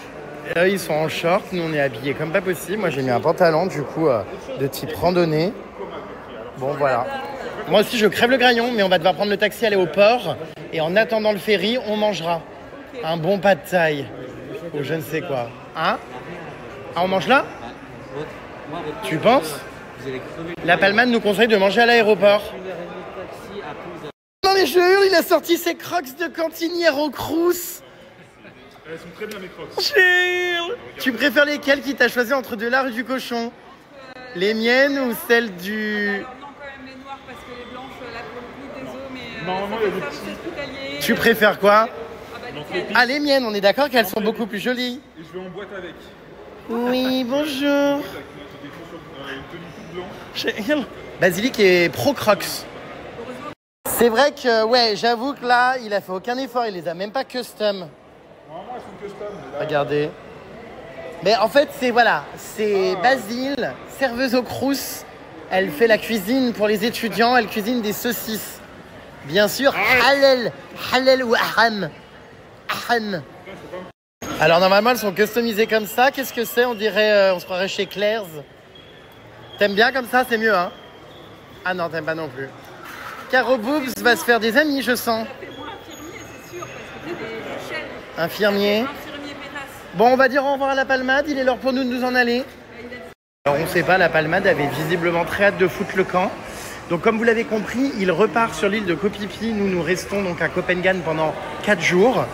Ils sont en short, nous on est habillés comme pas possible. Moi j'ai mis un pantalon du coup de type randonnée. Bon voilà. Moi aussi je crève le graillon, mais on va devoir prendre le taxi, aller au port. Et en attendant le ferry, on mangera un bon pas de taille ou je ne sais quoi. Hein? Ah, on mange là? Tu penses? La Palmade nous conseille de manger à l'aéroport. Non mais je hurle, il a sorti ses crocs de cantinière au crous. Elles sont très bien mes crocs. Tu préfères lesquelles qui t'a choisi entre de l'art et du cochon? Les miennes ou celles du... Non, quand même les noires parce que les blanches, là pour le coup, désolé, mais... normalement, il y a des petits. Tu préfères quoi? Donc les pizzas, Ah, les miennes, on est d'accord qu'elles sont beaucoup plus jolies. et je vais en boîte avec. Oui, bonjour. Avec des chaussures, une tenue toute blanche. Basilic est pro Crocs. C'est vrai que, ouais, j'avoue que là, il a fait aucun effort, il les a même pas custom. Normalement, elles sont custom. Mais là, Regardez. Mais en fait, c'est voilà, c'est Basile, serveuse au Crous. Elle fait la cuisine pour les étudiants, elle cuisine des saucisses. Bien sûr, halal ou haram. Haram. Alors normalement, elles sont customisées comme ça. Qu'est-ce que c'est? On dirait, on se croirait chez Claire's. T'aimes bien comme ça? C'est mieux, hein? Ah non, t'aimes pas non plus. Caro Boobs va se faire des amis, je sens. Infirmier. Bon, on va dire au revoir à la Palmade. Il est l'heure pour nous de nous en aller. Alors, on sait pas, la Palmade avait visiblement très hâte de foutre le camp. Donc, comme vous l'avez compris, il repart sur l'île de Koh Phi Phi. Nous restons donc à Copenhague pendant 4 jours.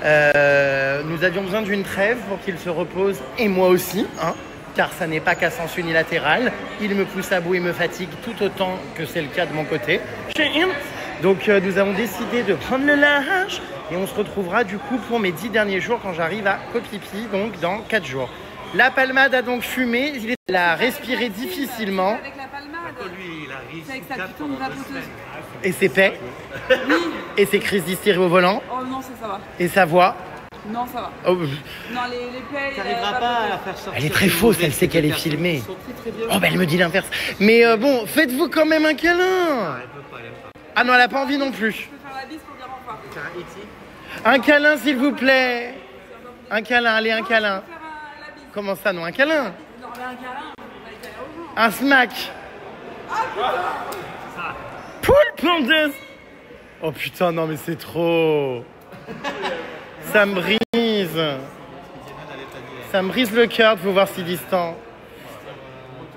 Nous avions besoin d'une trêve pour qu'il se repose, et moi aussi, hein, car ça n'est pas qu'à sens unilatéral. Il me pousse à bout et me fatigue tout autant que c'est le cas de mon côté. Donc nous avons décidé de prendre le large et on se retrouvera du coup pour mes 10 derniers jours quand j'arrive à Koh Phi Phi, donc dans 4 jours. La Palmade a donc fumé, il a respiré difficilement. Avec la Palmade. Lui, il arrive. C'est avec sa piton de vapoteuse. Et ses paix. Et ses crises d'hystérie au volant. Oh non, ça va. Et sa voix. Non, ça va. Oh, Non, les paix. T'arriveras pas à la faire sortir. elle est très fausse, elle sait qu'elle est filmée. Oh bah elle me dit l'inverse. Mais bon, faites-vous quand même un câlin. Elle peut pas, elle aime pas. Ah non, elle a pas envie non plus. Je peux faire la bise pour dire au revoir. Faire un iti. Un câlin s'il vous plaît. Un câlin, allez, un câlin. Faire la bise. Comment ça, non, un câlin? Non, mais un câlin. On va les câlins aux gens. Un smack. Poule pondeuse. Oh putain, non mais c'est trop. Ça me brise. Ça me brise le cœur de vous voir si distant.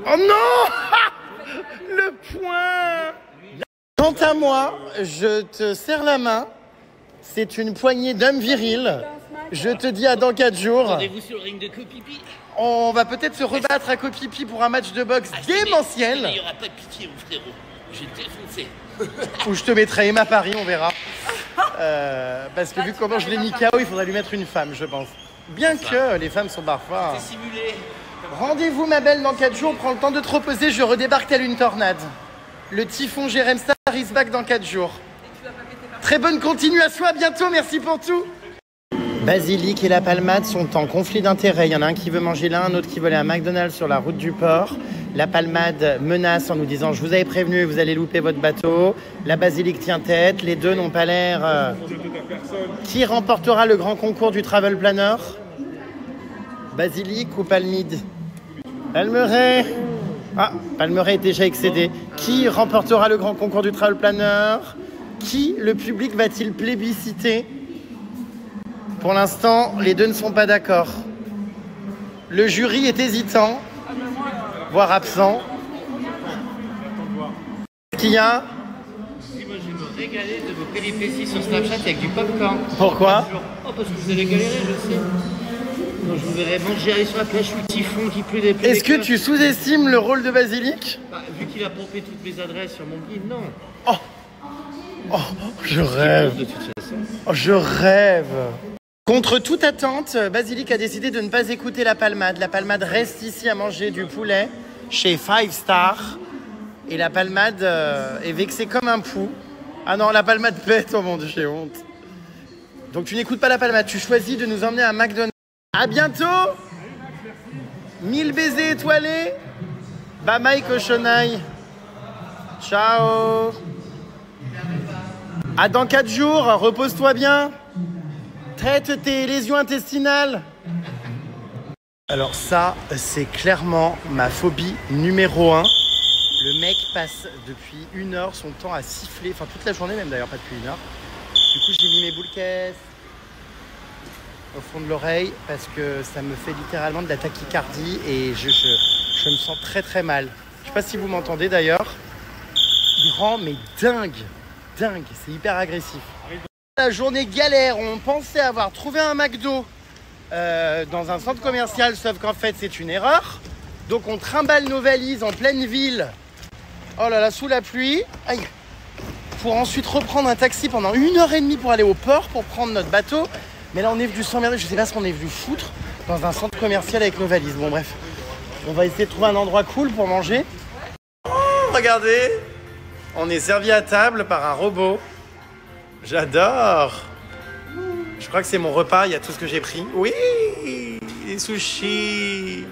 Oh non. Le point. Quant à moi, je te serre la main. C'est une poignée d'hommes virils. Je te dis à dans 4 jours. Rendez-vous sur le ring de Koh Phi Phi. On va peut-être se rebattre à Koh Phi Phi pour un match de boxe démentiel. Il n'y aura pas de pitié, mon frérot. J'ai défoncé. Où je te mettrai Emma Paris, on verra. Parce que vu comment je l'ai mis KO, il faudrait lui mettre une femme, je pense. Bien que les femmes sont parfois... C'est simulé. Rendez-vous, ma belle, dans 4 jours. Prends le temps de te reposer, je redébarque telle une tornade. Le typhon Jérém Star is back dans 4 jours. Très bonne continuation, à bientôt, merci pour tout. Basilic et la Palmade sont en conflit d'intérêts. Il y en a un qui veut manger l'un, un autre qui veut aller à McDonald's sur la route du port. La Palmade menace en nous disant « Je vous avais prévenu, vous allez louper votre bateau ». La Basilic tient tête, les deux n'ont pas l'air... Qui remportera le grand concours du Travel Planner? Basilic ou Palmide? Palmeret. Ah, Palmeret est déjà excédé. Qui remportera le grand concours du Travel Planner? Qui le public va-t-il plébisciter? Pour l'instant, les deux ne sont pas d'accord. Le jury est hésitant, voire absent. Qu'est-ce qu'il y a? Si moi je vais me régaler de vos péripéties sur Snapchat avec du popcorn. Pourquoi? Oh, parce que vous allez galérer, je sais. Quand je vous verrai manger aller sur la plage sous le typhon qui pleut des pluies. Est-ce que tu sous-estimes le rôle de Basilic? Bah, vu qu'il a pompé toutes mes adresses sur mon guide, non. Oh, je rêve. De toute façon. Oh, je rêve. Contre toute attente, Basilic a décidé de ne pas écouter la Palmade. La Palmade reste ici à manger du poulet chez 5 Star. Et la Palmade est vexée comme un pou. Ah non, la Palmade pète, oh mon Dieu, j'ai honte. Donc tu n'écoutes pas la Palmade, tu choisis de nous emmener à McDonald's. À bientôt. 1000 baisers étoilés. Bye bye cochonaille. Ciao. À dans 4 jours, repose-toi bien. Traite tes lésions intestinales. Alors ça, c'est clairement ma phobie numéro 1. Le mec passe depuis 1 heure son temps à siffler, enfin toute la journée même d'ailleurs, pas depuis 1 heure. Du coup j'ai mis mes boules caisses au fond de l'oreille parce que ça me fait littéralement de la tachycardie et je me sens très très mal. Je sais pas si vous m'entendez d'ailleurs. Il rend mais dingue, c'est hyper agressif. La journée galère, on pensait avoir trouvé un McDo dans un centre commercial, sauf qu'en fait c'est une erreur. Donc on trimballe nos valises en pleine ville. Oh là là, sous la pluie. Aïe. pour ensuite reprendre un taxi pendant 1h30 pour aller au port pour prendre notre bateau. Mais là, on est venu s'emmerder. Je sais pas ce qu'on est venu foutre dans un centre commercial avec nos valises. Bon, bref. On va essayer de trouver un endroit cool pour manger. Oh, regardez. On est servi à table par un robot. J'adore. Je crois que c'est mon repas. Il y a tout ce que j'ai pris. Oui, les sushis.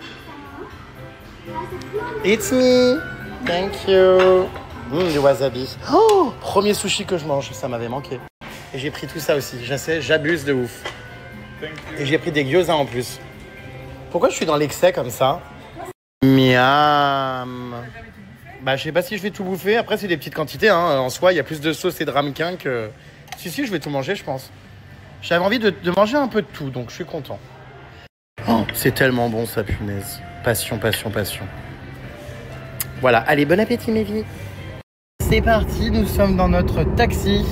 It's me. Thank you. Du wasabi. Oh, premier sushi que je mange. Ça m'avait manqué. Et j'ai pris tout ça aussi. Je sais, j'abuse de ouf. Et j'ai pris des gyoza en plus. Pourquoi je suis dans l'excès comme ça? Miam. Bah, je sais pas si je vais tout bouffer. Après, c'est des petites quantités. Hein. En soi, il y a plus de sauce et de ramequin que... Si, je vais tout manger, je pense. J'avais envie de manger un peu de tout, donc je suis content. Oh, c'est tellement bon, ça, punaise. Passion, passion, passion. Voilà. Allez, bon appétit, mes vies. C'est parti, nous sommes dans notre taxi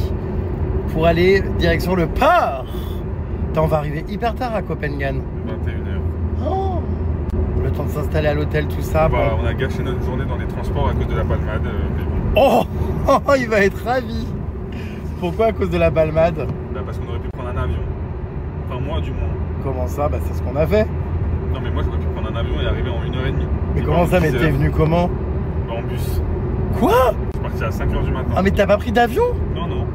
pour aller direction le port. On va arriver hyper tard à Copenhague. 21h. Oh, le temps de s'installer à l'hôtel, tout ça. Bah, bon. on a gâché notre journée dans les transports à cause de la palmade. Mais bon. Oh, il va être ravi. Pourquoi à cause de la balmade? Bah, parce qu'on aurait pu prendre un avion. Enfin, moi du moins. Comment ça? Bah, c'est ce qu'on a fait. Non, mais moi j'aurais pu prendre un avion et arriver en 1h30. Mais comment ça? Mais t'es venu comment? Bah, en bus. Quoi? Je suis parti à 5h du matin. Ah, mais t'as pas pris d'avion? Non, non.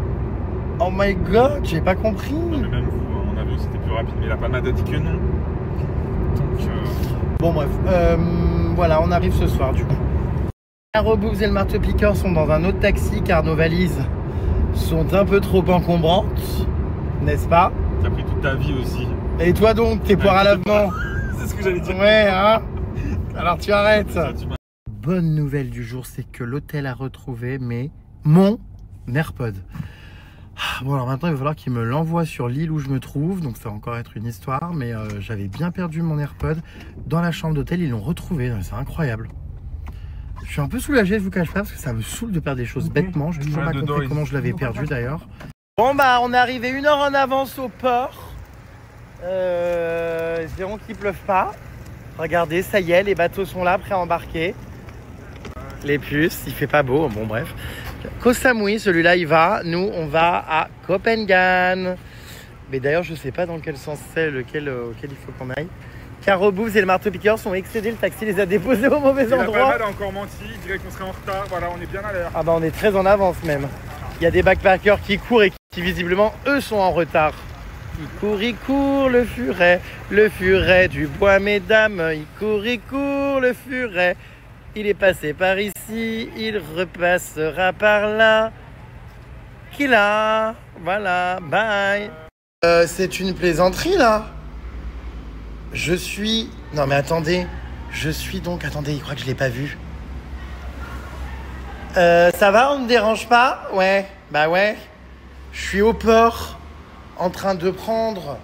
Oh my god, j'ai pas compris. Non, mais même vous, en avion c'était plus rapide. Mais la palmade a dit que non. Donc. Bon, bref. Voilà, on arrive ce soir du coup. La Reboobs et le marteau-piqueur sont dans un autre taxi car nos valises sont un peu trop encombrantes, n'est-ce pas? T'as pris toute ta vie aussi. Et toi donc, tes poires à lavement? C'est ce que j'allais dire. Ouais, hein? Alors tu arrêtes. Ça, Bonne nouvelle du jour, c'est que l'hôtel a retrouvé mon AirPod. Bon, alors maintenant il va falloir qu'il me l'envoie sur l'île où je me trouve, donc ça va encore être une histoire, mais j'avais bien perdu mon AirPod dans la chambre d'hôtel, ils l'ont retrouvé, c'est incroyable. Je suis un peu soulagé, je vous cache pas, parce que ça me saule de perdre des choses bêtement, j'ai toujours pas compris comment je l'avais perdu d'ailleurs. Bon bah on est arrivé 1 heure en avance au port, espérons qu'il pleuve pas. Regardez, ça y est, les bateaux sont là, prêts à embarquer. Les puces, il fait pas beau, bon bref. Koh Samui, celui-là il va, nous on va à Copenhague. Mais d'ailleurs je sais pas dans quel sens c'est, auquel il faut qu'on aille. Car Reboobs et le marteau-piqueur sont excédés, le taxi les a déposés au mauvais endroit. La palmade a encore menti, il dirait qu'on serait en retard, voilà on est bien à l'heure. Ah bah on est très en avance même. Il y a des backpackers qui courent et qui visiblement eux sont en retard. Il court le furet du bois mesdames, il court le furet. Il est passé par ici, il repassera par là. Qu'il a, voilà, bye. C'est une plaisanterie là. Je suis... Non mais attendez, je suis donc... Attendez, il croit que je l'ai pas vu. Ça va, on ne dérange pas? Ouais, bah ouais. Je suis au port, en train de prendre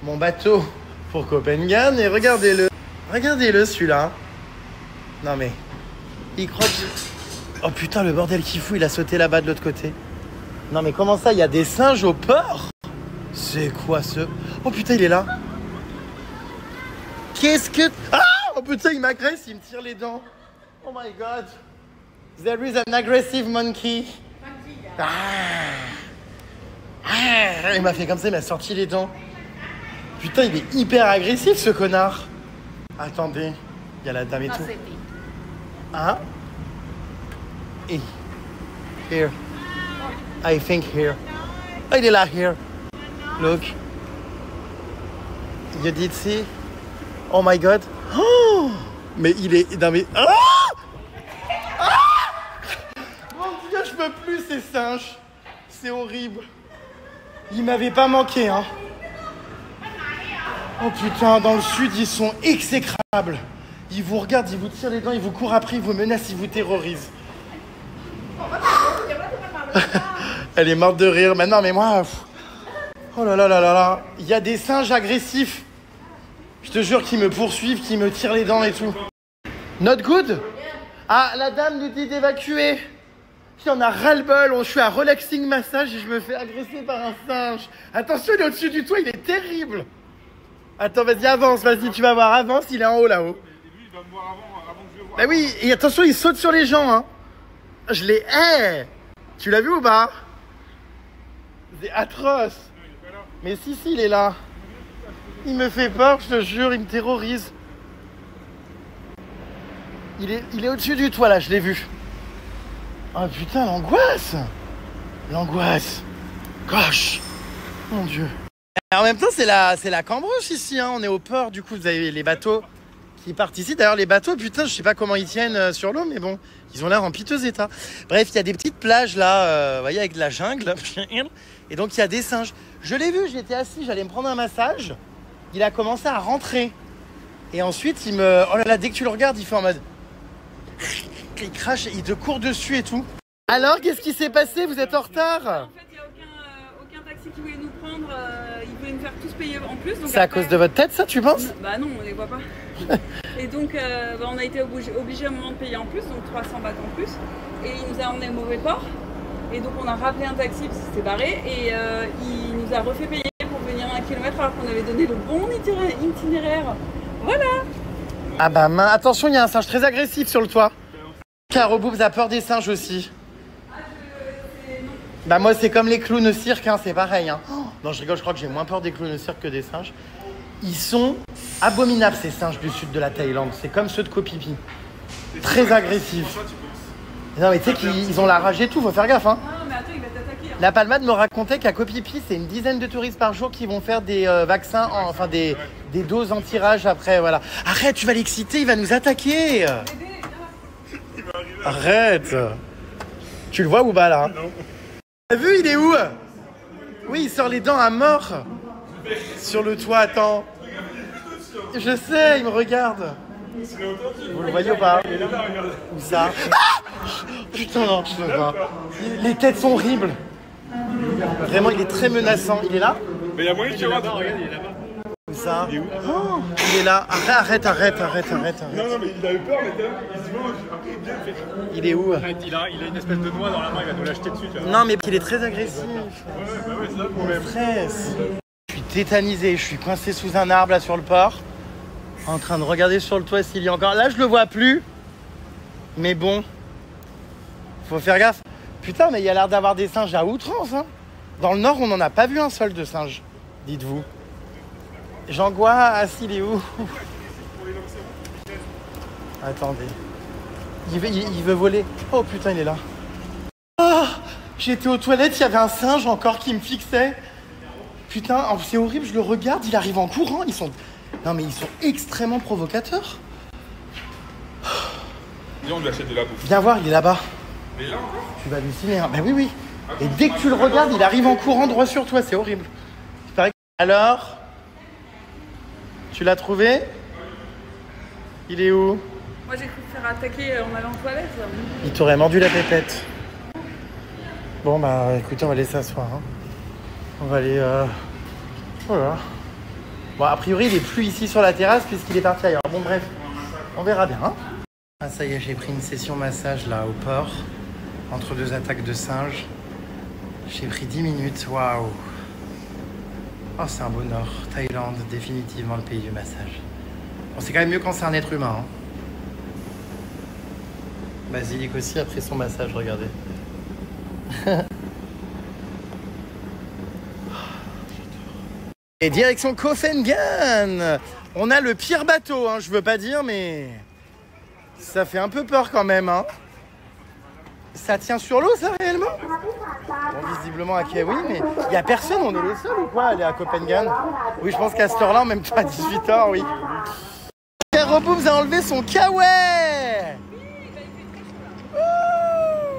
mon bateau pour Copenhague et regardez-le. Regardez-le celui-là. Non mais... Il croit que... Oh putain, le bordel qu'il fout, il a sauté là-bas de l'autre côté. Non mais comment ça, il y a des singes au port? C'est quoi ce... Oh putain, il est là. Qu'est-ce que... Ah! Oh putain, il m'agresse, il me tire les dents. Oh my god. There is an aggressive monkey. Ah. Ah. Il m'a fait comme ça, il m'a sorti les dents. Putain, il est hyper agressif ce connard. Attendez, il y a la dame et tout. Hein? Hey. Here. I think here. Oh, il est là, here. Look. You did see? Oh my god. Oh! Mais il est... Non mais... Ah! Ah! Mon Dieu, je peux plus ces singes. C'est horrible. Il m'avait pas manqué, hein. Oh putain, dans le sud, ils sont exécrables. Ils vous regardent, ils vous tirent les dents, ils vous courent après, ils vous menacent, ils vous terrorisent. Elle est morte de rire. Mais non, mais moi... Oh là là là là là. Il y a des singes agressifs. Je te jure qu'ils me poursuivent, qu'ils me tirent les dents et tout. Not good? Ah, la dame nous dit d'évacuer. Il y en a ras-le-bol. Je suis à relaxing massage et je me fais agresser par un singe. Attention, il est au-dessus du toit, il est terrible. Attends, vas-y, avance, vas-y, tu vas voir. Avance, il est en haut là-haut. Il va me voir avant que je le voie. Bah oui, et attention, il saute sur les gens, hein. Je les hais. Tu l'as vu ou pas? C'est atroce. Mais si, il est là. Il me fait peur, je te jure, il me terrorise. Il est au-dessus du toit là, je l'ai vu. Oh putain, l'angoisse. L'angoisse. Gosh. Mon Dieu. Et en même temps, c'est la Cambrousse ici, hein. On est au port, du coup, vous avez les bateaux qui partent ici. D'ailleurs, les bateaux, putain, je sais pas comment ils tiennent sur l'eau, mais bon, ils ont l'air en piteux état. Bref, il y a des petites plages là, vous voyez, avec de la jungle. Et donc, il y a des singes. Je l'ai vu, j'étais assis, j'allais me prendre un massage. Il a commencé à rentrer. Et ensuite, il me... Oh là là, dès que tu le regardes, il fait en mode... Il crache, il te court dessus et tout. Alors, qu'est-ce qui s'est passé? Vous êtes en retard? En fait, il n'y a aucun taxi qui voulait nous prendre. Ils voulaient nous faire tous payer en plus. C'est à cause de votre tête, ça, tu penses? Bah non, on les voit pas. Et donc, on a été obligé à un moment de payer en plus, donc 300 bahts en plus. Et il nous a emmené au mauvais port. Et donc, on a rappelé un taxi parce qu'il s'était barré. Et il nous a refait payer pour venir 1 kilomètre alors qu'on avait donné le bon itinéraire. Voilà. Ah bah mince, attention, il y a un singe très agressif sur le toit. Caro Boubs a peur des singes aussi. Bah moi c'est comme les clowns au cirque, hein, c'est pareil. Hein. Oh, non je rigole, je crois que j'ai moins peur des clowns au cirque que des singes. Ils sont abominables ces singes du sud de la Thaïlande, c'est comme ceux de Koh Phi Phi. Très agressifs. Non mais tu sais qu'ils ont la rage et tout, faut faire gaffe. Hein. Non mais attends, il va t'attaquer. Hein. La Palmade me racontait qu'à Koh Phi Phi, c'est une dizaine de touristes par jour qui vont faire des vaccins, enfin des doses anti-rage après, voilà. Arrête, tu vas l'exciter, il va nous attaquer. Arrête. Tu le vois ou pas là? Non. T'as vu, il est où? Oui, il sort les dents à mort. Sur le toit, attends. Je sais, il me regarde. Vous le voyez ou pas? Où ça? Ah putain, non, je peux pas. Les têtes sont horribles. Vraiment, il est très menaçant. Il est là? Mais il y a moyen que tu regardes, regarde, il est là-bas. Où ça? Il est où? Oh, il est là. Arrête. Non, mais il a eu peur, mais il se dit, après il vient, il fait. Il est où? Arrête, il a une espèce de noix dans la main, il va nous l'acheter dessus, tu vois. Non, mais il est très agressif. Ouais, c'est ça le problème. Stress. Je suis tétanisé, je suis coincé sous un arbre là sur le port. En train de regarder sur le toit s'il y a encore. Là, je le vois plus. Mais bon. Faut faire gaffe. Putain, mais il y a l'air d'avoir des singes à outrance. Hein. Dans le nord, on n'en a pas vu un seul de singe. Dites-vous. J'angoisse, il est où? Attendez. Il veut voler. Oh putain, il est là. Oh, j'étais aux toilettes, il y avait un singe encore qui me fixait. Putain, c'est horrible, je le regarde, il arrive en courant. Non mais ils sont extrêmement provocateurs. Viens, on lui achète de la bouffe. Viens voir, il est là-bas. Mais là encore? Tu vas halluciner, hein. Ben oui. Et dès que tu le regardes, il arrive en courant droit sur toi, c'est horrible. Alors, tu l'as trouvé? Il est où? Moi j'ai cru te faire attaquer en allant aux toilettes. Il t'aurait mordu la pépette. Bon bah écoutez, on va laisser s'asseoir. Hein. On va aller... Voilà. Bon, a priori, il est plus ici sur la terrasse puisqu'il est parti ailleurs. Bon bref, on verra bien. Hein. Ah ça y est, j'ai pris une session massage là au port. Entre 2 attaques de singes. J'ai pris 10 minutes, waouh. Oh, c'est un bonheur. Thaïlande, définitivement le pays du massage. Bon, c'est quand même mieux quand c'est un être humain. Hein. Basilic aussi après son massage, regardez. Et direction Koh Phangan. On a le pire bateau, hein, je veux pas dire, mais ça fait un peu peur quand même. Hein. Ça tient sur l'eau, ça, réellement? Bon, visiblement, à Kiawi, mais il n'y a personne, on est les seuls ou quoi, à aller à Koh Phangan? Oui, je pense qu'à cette heure-là, en même temps, à 18h, oui. Caro Boubs a enlevé son kawaii.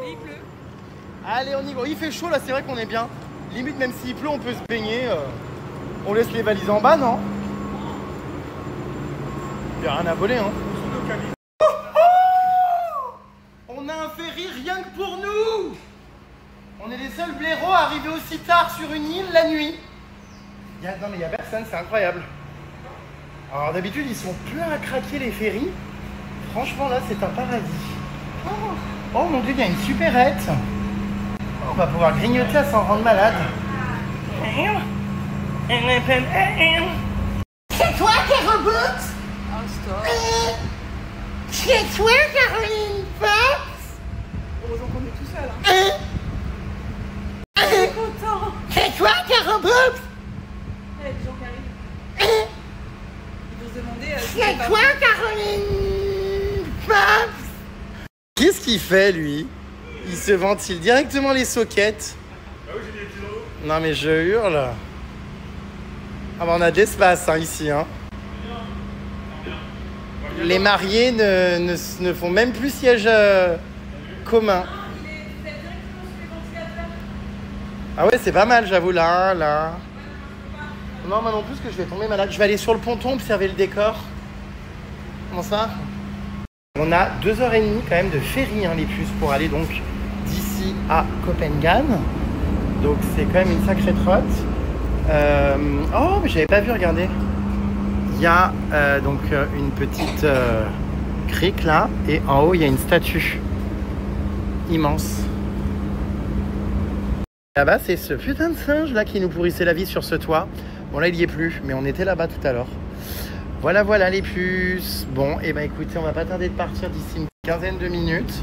Il pleut. Allez, on y va. Il fait chaud, là, c'est vrai qu'on est bien. Limite, même s'il pleut, on peut se baigner. On laisse les valises en bas, non? Il n'y a rien à voler, hein. On a un ferry rien que pour nous. On est les seuls blaireaux à arriver aussi tard sur une île la nuit. Non mais il n'y a personne, c'est incroyable. Alors d'habitude ils sont pleins à craquer les ferries. Franchement là c'est un paradis. Oh mon dieu, il y a une supérette. Oh, on va pouvoir grignoter à s'en rendre malade. C'est toi Caro Boubs? Oh stop. C'est toi Caroline Fox? Heureusement qu'on est tout seul. Hein. Pops. Il y a des gens qui arrivent. Ils vont se demander C'est quoi, Caroline? Pops. Qu'est-ce qu'il fait, lui? Il se ventile directement les sockets. Ah oui, j'ai des petits euros. Non, mais je hurle. Ah bah on a de l'espace hein, ici. Hein. Les mariés ne font même plus siège commun. Ah ouais, c'est pas mal, j'avoue, là. Non, moi non plus, que je vais tomber malade. Je vais aller sur le ponton observer le décor. Comment ça? On a 2h30 quand même de ferry, hein, les puces, pour aller donc d'ici à Copenhague. Donc c'est quand même une sacrée trotte. Oh, mais j'avais pas vu, regardez. Il y a donc une petite crique là, et en haut il y a une statue immense. Là-bas, c'est ce putain de singe là qui nous pourrissait la vie sur ce toit. Bon, là il y est plus, mais on était là-bas tout à l'heure. Voilà les puces. Bon, et ben écoutez, on va pas tarder de partir d'ici une quinzaine de minutes.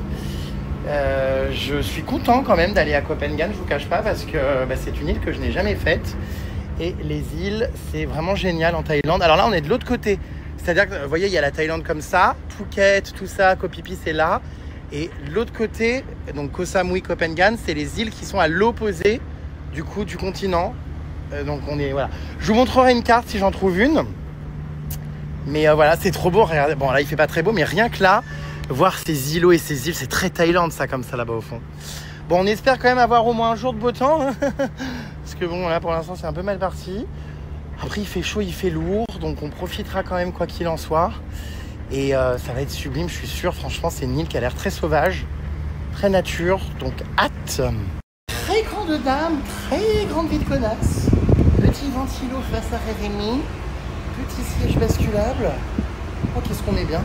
Je suis content quand même d'aller à Copenhague, je vous cache pas, parce que c'est une île que je n'ai jamais faite. Et les îles, c'est vraiment génial en Thaïlande. Alors là, on est de l'autre côté. C'est-à-dire que, vous voyez, il y a la Thaïlande comme ça, Phuket, tout ça, Koh Phi Phi, c'est là. Et l'autre côté, donc Koh Samui, Copenhague, c'est les îles qui sont à l'opposé du coup du continent. Donc on est, voilà. Je vous montrerai une carte si j'en trouve une. Mais voilà, c'est trop beau. Regardez. Bon, là, il fait pas très beau, mais rien que là, voir ces îlots et ces îles, c'est très Thaïlande, ça, comme ça, là-bas, au fond. Bon, on espère quand même avoir au moins un jour de beau temps. Hein. Parce que bon, là, pour l'instant, c'est un peu mal parti. Après, il fait chaud, il fait lourd. Donc, on profitera quand même, quoi qu'il en soit. Et ça va être sublime, je suis sûr. Franchement, c'est une île qui a l'air très sauvage, très nature. Donc, hâte. Très grande dame, très grande vie de connasse. Petit ventilo face à Rémi. Petit siège basculable. Oh, qu'est-ce qu'on est bien.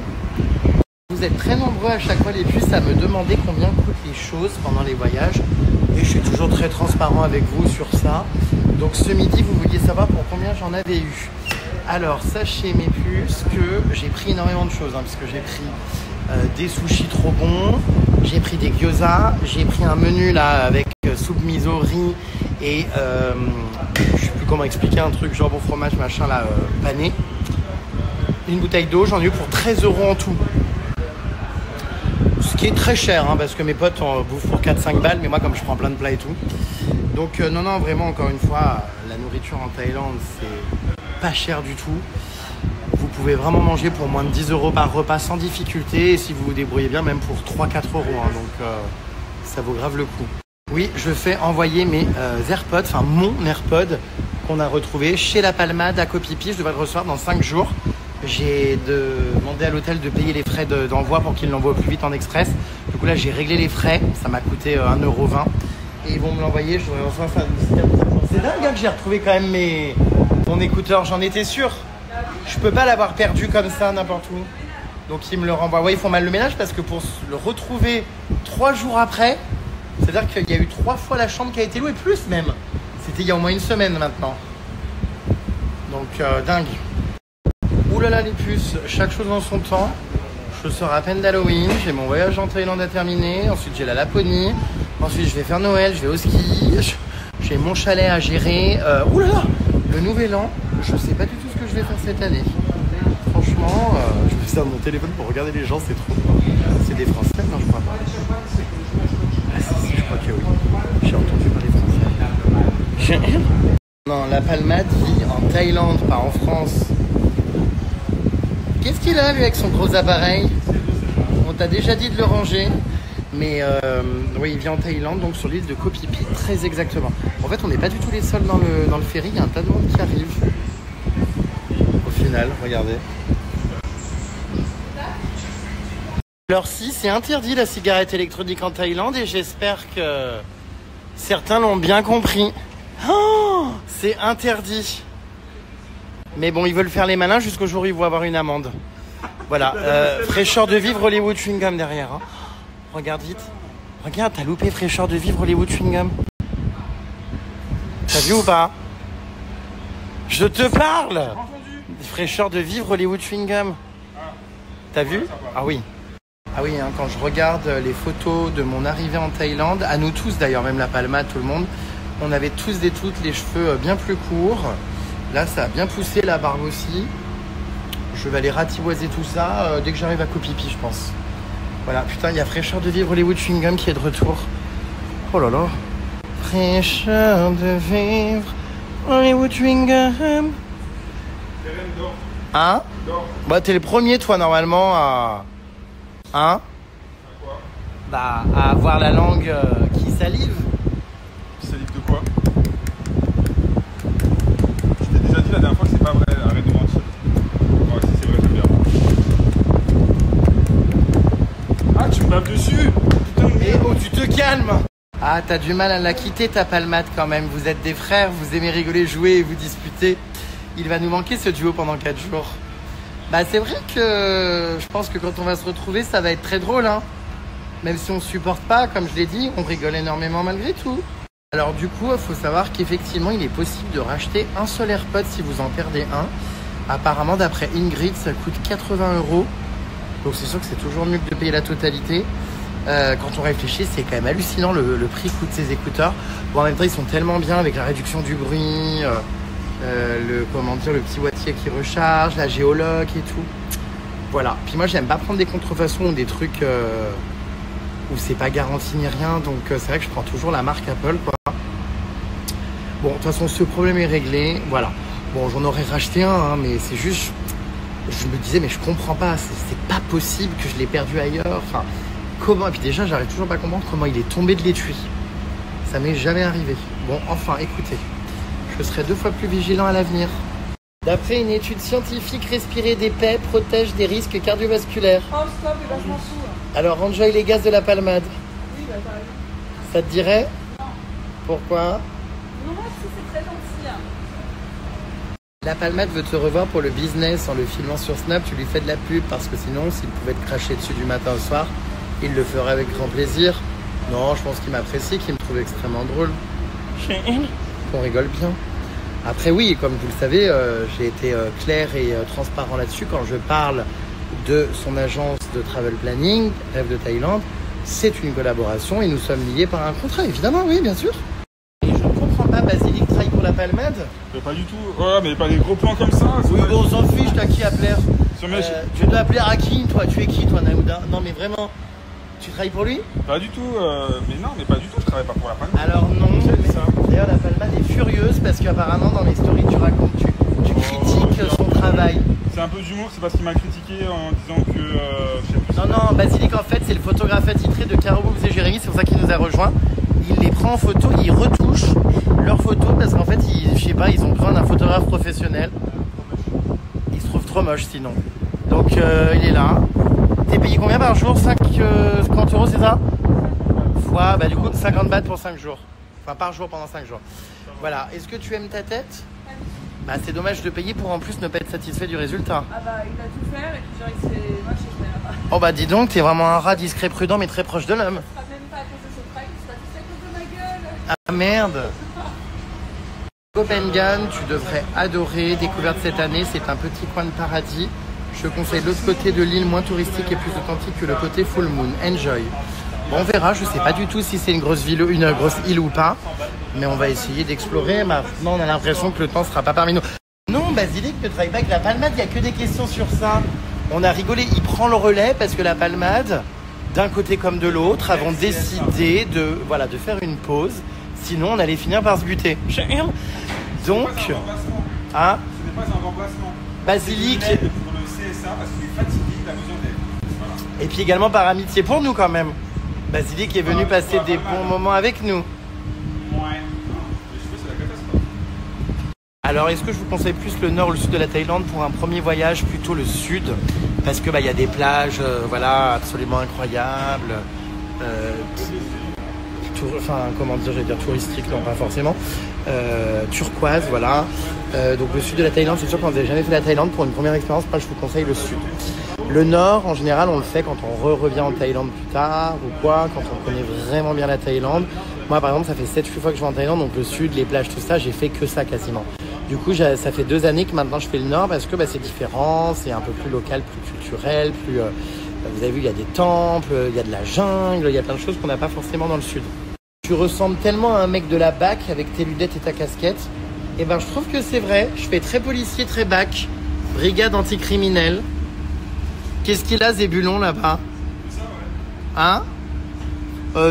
Vous êtes très nombreux à chaque fois les puces à me demander combien coûtent les choses pendant les voyages. Et je suis toujours très transparent avec vous sur ça. Donc ce midi, vous vouliez savoir pour combien j'en avais eu. Alors sachez mes puces que j'ai pris énormément de choses. Parce que j'ai pris des sushis trop bons. J'ai pris des gyoza. J'ai pris un menu là avec soupe miso, riz et je sais plus comment expliquer un truc jambon fromage machin là pané. Une bouteille d'eau, j'en ai eu pour 13 € en tout. Ce qui est très cher, hein, parce que mes potes en bouffent pour 4-5 balles, mais moi comme je prends plein de plats et tout. Donc non, vraiment, encore une fois, la nourriture en Thaïlande, c'est pas cher du tout. Vous pouvez vraiment manger pour moins de 10 € par repas sans difficulté, et si vous vous débrouillez bien, même pour 3-4 €. Hein, donc ça vaut grave le coup. Oui, je fais envoyer mes AirPods, enfin mon AirPod qu'on a retrouvé chez La Palmade à Koh Phi Phi. Je devrais le recevoir dans 5 jours. J'ai demandé à l'hôtel de payer les frais d'envoi pour qu'ils l'envoient plus vite en express. Du coup là j'ai réglé les frais, ça m'a coûté 1,20 € et ils vont me l'envoyer, je devrais recevoir ça d'ici à 2 jours. C'est dingue hein, que j'ai retrouvé quand même mon écouteur, j'en étais sûr. Je peux pas l'avoir perdu comme ça n'importe où. Donc ils me le renvoient. Ouais, ils font mal le ménage parce que pour le retrouver 3 jours après, c'est-à-dire qu'il y a eu 3 fois la chambre qui a été louée, plus même. C'était il y a au moins une semaine maintenant. Donc dingue. Ouh là là les puces, chaque chose en son temps. Je sors à peine d'Halloween, j'ai mon voyage en Thaïlande à terminer, ensuite j'ai la Laponie, ensuite je vais faire Noël, je vais au ski, j'ai mon chalet à gérer. Ouh là là, le nouvel an, je sais pas du tout ce que je vais faire cette année. Franchement, je fais ça à mon téléphone pour regarder les gens, c'est trop. C'est des Français? Non, je crois pas. Ah si, je crois que oui. J'ai entendu parler français. Non, La Palmade vit en Thaïlande, pas en France. Qu'est-ce qu'il a lui avec son gros appareil? On t'a déjà dit de le ranger. Mais oui, il vient en Thaïlande, donc sur l'île de Koh Phi Phi, très exactement. En fait, on n'est pas du tout les seuls dans le ferry, il y a un tas de monde qui arrive. Au final, regardez. Alors si, c'est interdit la cigarette électronique en Thaïlande et j'espère que certains l'ont bien compris. Oh, c'est interdit. Mais bon, ils veulent faire les malins jusqu'au jour où ils vont avoir une amende. Voilà, fraîcheur de vivre Hollywood Chewing Gum derrière. Hein. Regarde vite. Regarde, t'as loupé fraîcheur de vivre Hollywood Chewing Gum. T'as vu ou pas? Je te parle. Fraîcheur de vivre Hollywood Chewing Gum. T'as vu? Ah oui. Ah oui, hein, quand je regarde les photos de mon arrivée en Thaïlande, à nous tous d'ailleurs, même La Palmade, tout le monde, On avait tous et toutes les cheveux bien plus courts. Là, ça a bien poussé, la barbe aussi. Je vais aller ratiboiser tout ça dès que j'arrive à Copipi, je pense. Voilà, putain, il y a Fraîcheur de vivre Hollywood Chewing Gum qui est de retour. Oh là là. Fraîcheur de vivre Hollywood Chewing Gum. Hein? Bah, t'es le premier, toi, normalement, à... Hein? Bah, à avoir la langue qui salive. Qui salive de quoi? Je t'ai déjà dit la dernière fois que c'est pas vrai, arrête de mentir. Ouais, si c'est vrai, j'aime bien. Ah, tu me tapes dessus! Putain de merde! Oh, tu te calmes! Ah, t'as du mal à la quitter, ta palmade, quand même. Vous êtes des frères, vous aimez rigoler, jouer et vous disputer. Il va nous manquer ce duo pendant 4 jours. Bah, c'est vrai que je pense que quand on va se retrouver, ça va être très drôle, hein. Même si on ne supporte pas, comme je l'ai dit, on rigole énormément malgré tout. Alors du coup, il faut savoir qu'effectivement, il est possible de racheter un seul AirPod si vous en perdez un. Apparemment, d'après Ingrid, ça coûte 80 €. Donc c'est sûr que c'est toujours mieux que de payer la totalité. Quand on réfléchit, c'est quand même hallucinant le prix coûte ces écouteurs. Bon, en même temps, ils sont tellement bien avec la réduction du bruit, le petit boîtier qui recharge, la géologue et tout. Voilà. Puis moi, j'aime pas prendre des contrefaçons ou des trucs où c'est pas garanti ni rien. Donc c'est vrai que je prends toujours la marque Apple, quoi. Bon, de toute façon, ce problème est réglé. Voilà. Bon, j'en aurais racheté un, hein, mais c'est juste... Je me disais, mais je comprends pas. C'est pas possible que je l'ai perdu ailleurs. Enfin, comment... Et puis déjà, j'arrive toujours pas à comprendre comment il est tombé de l'étui. Ça m'est jamais arrivé. Bon, enfin, écoutez. Je serai 2 fois plus vigilant à l'avenir. D'après une étude scientifique, respirer des paix protège des risques cardiovasculaires. Oh stop, et bah je m'en fous. Alors enjoy les gaz de la palmade. Oui, bah t'as raison. Ça te dirait? Non. Pourquoi? Non, si c'est très gentil. La palmade veut te revoir pour le business en le filmant sur Snap. Tu lui fais de la pub parce que sinon, s'il pouvait te cracher dessus du matin au soir, il le ferait avec grand plaisir. Non, je pense qu'il m'apprécie, qu'il me trouve extrêmement drôle. On rigole bien. Après oui, comme vous le savez, j'ai été clair et transparent là-dessus quand je parle de son agence de travel planning, Rêve de Thaïlande. C'est une collaboration et nous sommes liés par un contrat, évidemment, oui, bien sûr. Et je ne comprends pas, Basilic travaille pour la palmade? Pas du tout. Ouais, mais pas des gros plans comme ça. Oui, bon, on s'en fiche, t'as qui appeler? Mes... Tu dois appeler Hakim, toi. Tu es qui, toi, Naouda? Non, mais vraiment, tu travailles pour lui? Pas du tout. Mais non, mais pas du tout. Je travaille pas pour la palmade. Alors non, mais d'ailleurs la palmade est furieuse parce qu'apparemment dans les stories tu racontes, tu critiques son travail. C'est un peu d'humour, c'est parce qu'il m'a critiqué en disant que je sais plus. Non, Basilic en fait c'est le photographe attitré de Caro Boubs et Jérémy, c'est pour ça qu'il nous a rejoint. Il les prend en photo, il retouche leurs photos parce qu'en fait je sais pas, ils ont besoin d'un photographe professionnel. Il se trouve trop moche sinon. Donc il est là. T'es payé combien par jour? 50 € c'est ça? Fois, bah du coup 50 bahts pour 5 jours. Enfin par jour pendant 5 jours. Voilà, est-ce que tu aimes ta tête? Bah c'est dommage de payer pour en plus ne pas être satisfait du résultat. Ah bah il a tout fait et puis je dirais que c'est moche et je n'aime pas. Oh bah dis donc, t'es vraiment un rat discret prudent mais très proche de l'homme. Ça sera même pas à cause de ce track, c'est à cause de ma gueule. Ah merde. Copenhague, tu devrais adorer, découverte cette année, c'est un petit coin de paradis. Je conseille l'autre côté de l'île, moins touristique et plus authentique que le côté full moon. Enjoy. Bon, on verra, je sais pas du tout si c'est une grosse île ou pas, mais on va essayer d'explorer. Maintenant, on a l'impression que le temps sera pas parmi nous. Non, Basilic ne travaille pas avec la palmade, il n'y a que des questions sur ça. On a rigolé, il prend le relais parce que la palmade, d'un côté comme de l'autre, avons décidé de faire une pause. Sinon, on allait finir par se buter. Donc, ce n'est pas un remplacement. Basilic. Pour le CSA parce qu'il est fatigué, il a besoin d'aide. Voilà. Et puis également par amitié pour nous quand même. Basilic est venu passer des bons moments avec nous. Ouais. Les cheveux, c'est la catastrophe. Alors, est-ce que je vous conseille plus le nord ou le sud de la Thaïlande pour un premier voyage? Plutôt le sud, parce que y a des plages, absolument incroyables. Touristiques, non pas forcément. Turquoise, voilà. Donc le sud de la Thaïlande, c'est sûr quand vous n'avez jamais fait la Thaïlande, pour une première expérience, moi je vous conseille le sud. Le nord, en général, on le fait quand on revient en Thaïlande plus tard ou quoi, quand on connaît vraiment bien la Thaïlande. Moi, par exemple, ça fait 7-8 fois que je vais en Thaïlande, donc le sud, les plages, tout ça, j'ai fait que ça quasiment. Du coup, ça fait 2 années que maintenant je fais le nord parce que c'est différent, c'est un peu plus local, plus culturel, plus... vous avez vu, il y a des temples, il y a de la jungle, il y a plein de choses qu'on n'a pas forcément dans le sud. Tu ressembles tellement à un mec de la BAC avec tes lunettes et ta casquette. Et ben je trouve que c'est vrai. Je fais très policier, très BAC. Brigade anticriminelle. Qu'est-ce qu'il a, Zébulon, là-bas? Hein?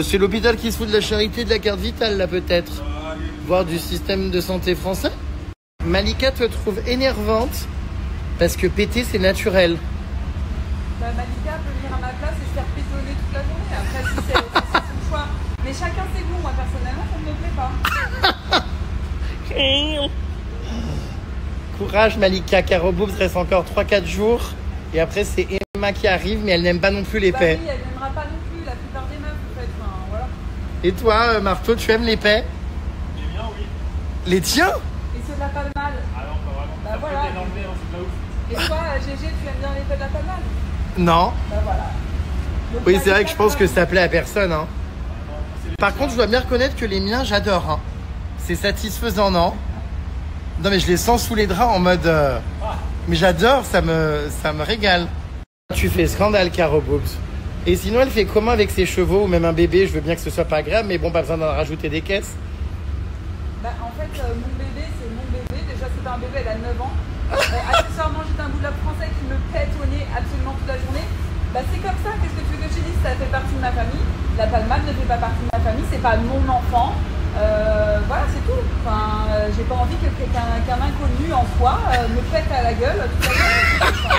C'est l'hôpital qui se fout de la charité de la carte vitale, là, peut-être. Voire du système de santé français. Malika te trouve énervante parce que péter, c'est naturel. Bah, Malika peut venir à ma place et se faire pétonner toute la journée. Après, si c'est son choix. Mais chacun ses goûts. Moi, personnellement, ça ne me plaît pas. Courage, Malika. Caro Boobs reste encore 3-4 jours. Et après, c'est Emma qui arrive, mais elle n'aime pas non plus les paix. Oui, elle n'aimera pas non plus la plupart des meufs, en fait. Enfin, voilà. Et toi, Marteau, tu aimes les paix? Les miens, oui. Les tiens? Et ceux de la palmade? Ah non, pas vraiment. Bah Ça voilà. peut t'énerver, hein, c'est pas ouf. Et toi, GG, tu aimes bien les faits de la palmade? Non. Bah voilà. Donc, Oui, c'est vrai que je pense que ça plaît à personne. Hein. Par contre, je dois bien reconnaître que les miens, j'adore. Hein. C'est satisfaisant, non? Non, mais je les sens sous les draps en mode... Mais j'adore, ça me régale. Tu fais scandale, Caro Boobs. Et sinon, elle fait comment avec ses chevaux ou même un bébé? Je veux bien que ce soit pas agréable, mais bon, pas besoin d'en rajouter des caisses. Bah, en fait, mon bébé, c'est mon bébé. Déjà, c'est un bébé, elle a 9 ans. Accessoirement, j'ai un bulldog français qui me pète au nez absolument toute la journée. Bah, c'est comme ça. Qu'est-ce que tu veux que je te dise? Ça fait partie de ma famille. La palmade ne fait pas partie de ma famille. C'est pas mon enfant. Voilà, c'est tout. Enfin, j'ai pas envie qu'un inconnu en soi me pète à la gueule toute la journée.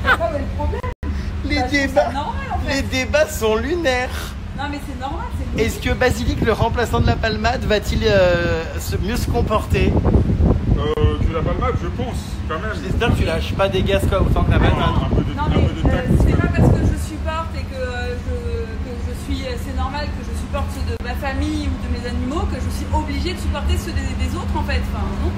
C'est pas le problème. Les débats sont lunaires. Non, mais c'est normal. Est-ce que Basilic, le remplaçant de la palmade, va-t-il mieux se comporter? Que la palmade, je pense, quand même. J'espère que tu lâches pas des gaz autant que la palmade. Non, mais c'est pas parce que je supporte et que je suis... C'est normal que je supporte ceux de ma famille ou de mes animaux que je suis obligée de supporter ceux des autres, en fait. Enfin, non.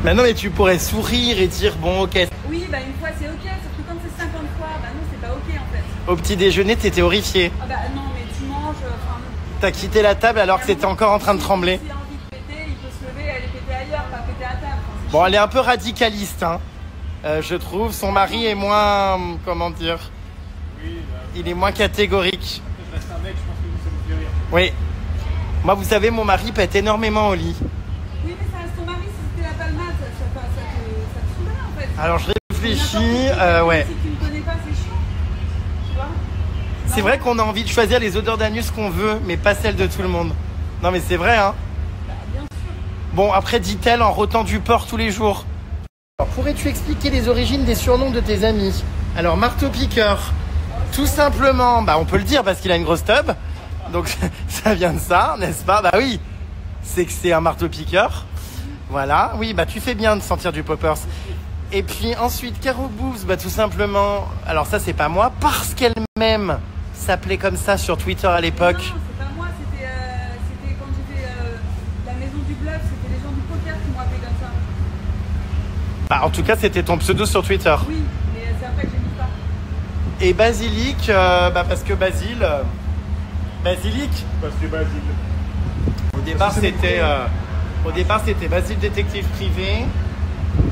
Bah non, mais tu pourrais sourire et dire bon, ok. Oui, bah une fois c'est ok, sauf que quand c'est 50 fois, bah non, c'est pas ok en fait. Au petit déjeuner, t'étais horrifié. Ah bah non, mais tu manges, enfin... T'as quitté la table alors que c'était encore en train de trembler. S'il a envie de péter, il peut se lever et aller péter ailleurs, pas péter à table. Enfin, bon, elle est un peu radicaliste, hein. Je trouve. Son mari est moins... Comment dire? Il est moins catégorique. Je reste un mec, je pense que ça me fait rire. Oui. Moi, vous savez, mon mari pète énormément au lit. Oui, mais ça reste ton mari, si c'était la palmade, ça te saoulerait en fait. Alors, je réfléchis, ouais. Si tu ne connais pas, c'est chiant. Tu vois? C'est vrai qu'on a envie de choisir les odeurs d'anus qu'on veut, mais pas celles de tout le monde. Non, mais c'est vrai, hein. Bah, bien sûr. Bon, après, dit-elle en rotant du porc tous les jours. Alors, pourrais-tu expliquer les origines des surnoms de tes amis? Alors, marteau-piqueur, tout simplement, bah on peut le dire parce qu'il a une grosse tub. Donc, ça vient de ça, n'est-ce pas? Bah oui, c'est que c'est un marteau-piqueur. Voilà, oui, bah tu fais bien de sentir du poppers. Et puis ensuite, Caro Boobs, bah tout simplement, alors ça c'est pas moi, parce qu'elle-même s'appelait comme ça sur Twitter à l'époque. Non, c'est pas moi, c'était quand j'étais la maison du bluff, c'était les gens du poker qui m'ont appelé comme ça. Bah en tout cas, c'était ton pseudo sur Twitter. Oui, mais c'est après que j'ai mis ça. Et Basilic, bah parce que Basile... Basilic, Parce que Basile. au départ c'était Basile détective privé.